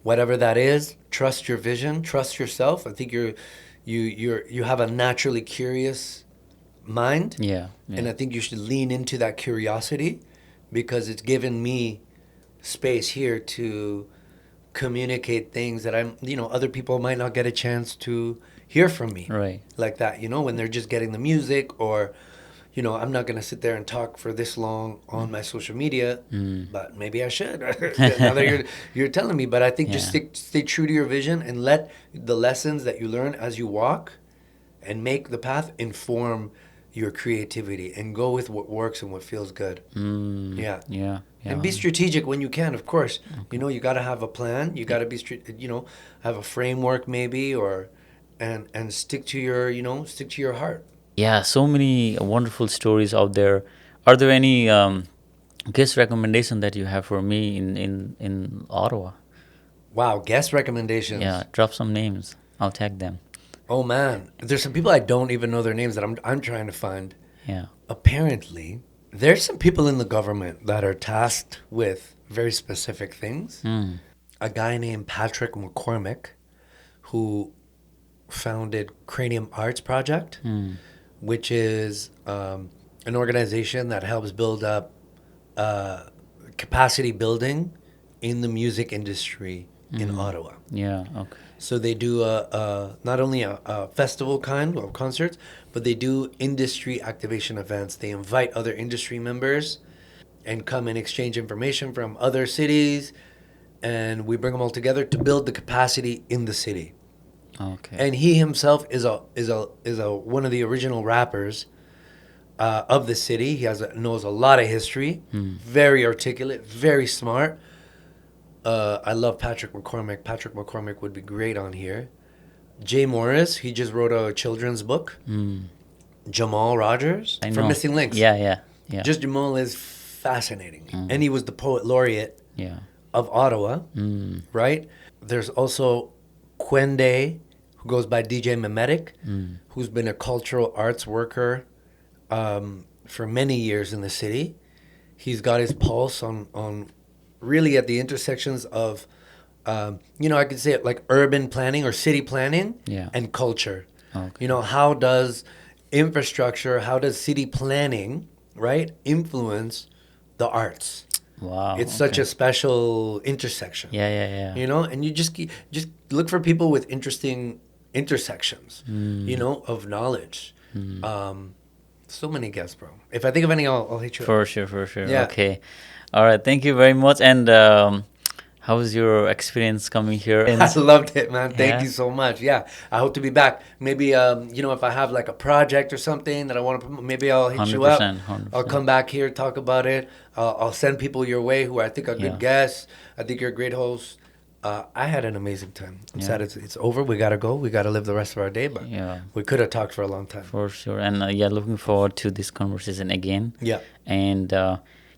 whatever that is. Trust your vision. Trust yourself. I think you have a naturally curious mind. Yeah. And I think you should lean into that curiosity because it's given me space here to communicate things that other people might not get a chance to hear from me. Right. Like that, when they're just getting the music or, I'm not going to sit there and talk for this long on my social media, but maybe I should. Now that you're telling me, but I think just stay true to your vision and let the lessons that you learn as you walk and make the path inform your creativity and go with what works and what feels good. Yeah. And be strategic when you can, of course. Okay. You got to have a plan. You got to be, have a framework maybe, and stick to your heart. Yeah, so many wonderful stories out there. Are there any guest recommendation that you have for me in Ottawa? Wow, guest recommendations. Yeah, drop some names. I'll tag them. Oh man, there's some people I don't even know their names that I'm trying to find. Yeah. Apparently, there's some people in the government that are tasked with very specific things. A guy named Patrick McCormick, who founded Cranium Arts Project, which is an organization that helps build up capacity building in the music industry in Ottawa. Yeah, okay. So they do not only a festival kind of concerts, but they do industry activation events. They invite other industry members and come and exchange information from other cities, and we bring them all together to build the capacity in the city. Okay. And he himself is a one of the original rappers of the city. He knows a lot of history, very articulate, very smart. I love Patrick McCormick. Patrick McCormick would be great on here. Jay Morris, he just wrote a children's book. Jamal Rogers from Missing Links. Yeah. Just Jamal is fascinating. And he was the poet laureate of Ottawa, right? There's also Quende, who goes by DJ Memetic, who's been a cultural arts worker for many years in the city. He's got his pulse on really at the intersections of, I could say it like urban planning or city planning and culture. Okay. How does infrastructure, how does city planning, right, influence the arts? Wow. It's such okay. a special intersection. Yeah. You know, and you just look for people with interesting intersections, you know, of knowledge. So many guests, bro. If I think of any, I'll hit you up. For sure. Yeah. Okay. All right. Thank you very much. And how was your experience coming here? I loved it, man. Thank Yeah. you so much. Yeah, I hope to be back. Maybe, you know, if I have like a project or something that I want to promote, maybe I'll hit you up. 100%. I'll come back here, talk about it. I'll send people your way who I think are good Yeah. guests. I think you're a great host. I had an amazing time. I'm Yeah. sad it's over. We got to go. We got to live the rest of our day, but Yeah. we could have talked for a long time. For sure. And yeah, looking forward to this conversation again. Yeah. And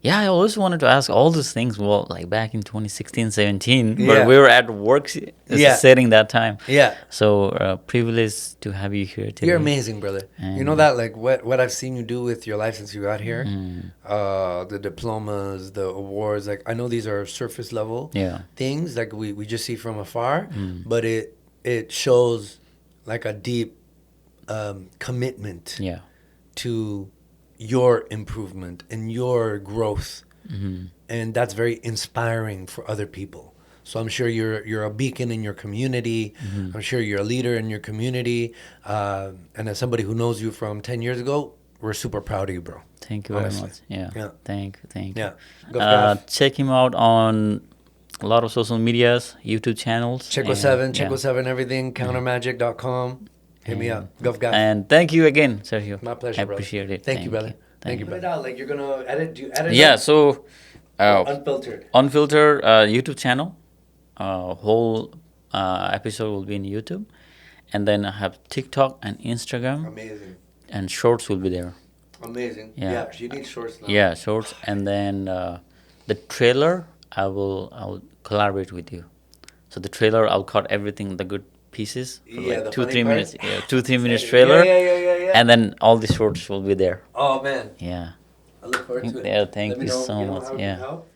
yeah, I always wanted to ask all those things. Well, like back in 2016, 17, Yeah. but we were at work Yeah. setting that time. Yeah. So privileged to have you here today. You're amazing, brother. You know that, like, what I've seen you do with your life since you got here, the diplomas, the awards, like, I know these are surface level Yeah. things, like, we just see from afar, but it shows, like, a deep commitment Yeah. to your improvement and your growth. And that's very inspiring for other people. So I'm sure you're a beacon in your community. I'm sure you're a leader in your community. And as somebody who knows you from 10 years ago, we're super proud of you, bro. Thank you very Honestly. much. Yeah. Yeah. Thank you. Yeah. Guff-Gaaf. Check him out on a lot of social medias, YouTube channels. Cheko7, and, yeah. Cheko7 everything, Countermagic.com. Hit me up. Guff-Gaaf. And thank you again, Sergio. My pleasure, I brother. appreciate it. Thank you, brother. Thank you, brother. brother. Like, you're going to edit? Do you edit? Yeah, it? so Unfiltered. Unfiltered YouTube channel. Whole episode will be in YouTube. And then I have TikTok and Instagram. Amazing. And shorts will be there. Amazing. Yeah. Yeah, you need shorts now. Yeah, shorts. And then the trailer, I'll collaborate with you. So the trailer, I'll cut everything, the good pieces. For Yeah, like the 2-3 funny minutes. part. Yeah, 2-3 minutes trailer. Yeah. And then all the shorts will be there. Oh, man. Yeah. I look forward to it. Yeah, thank Let me you know, so much. how we can Yeah. help.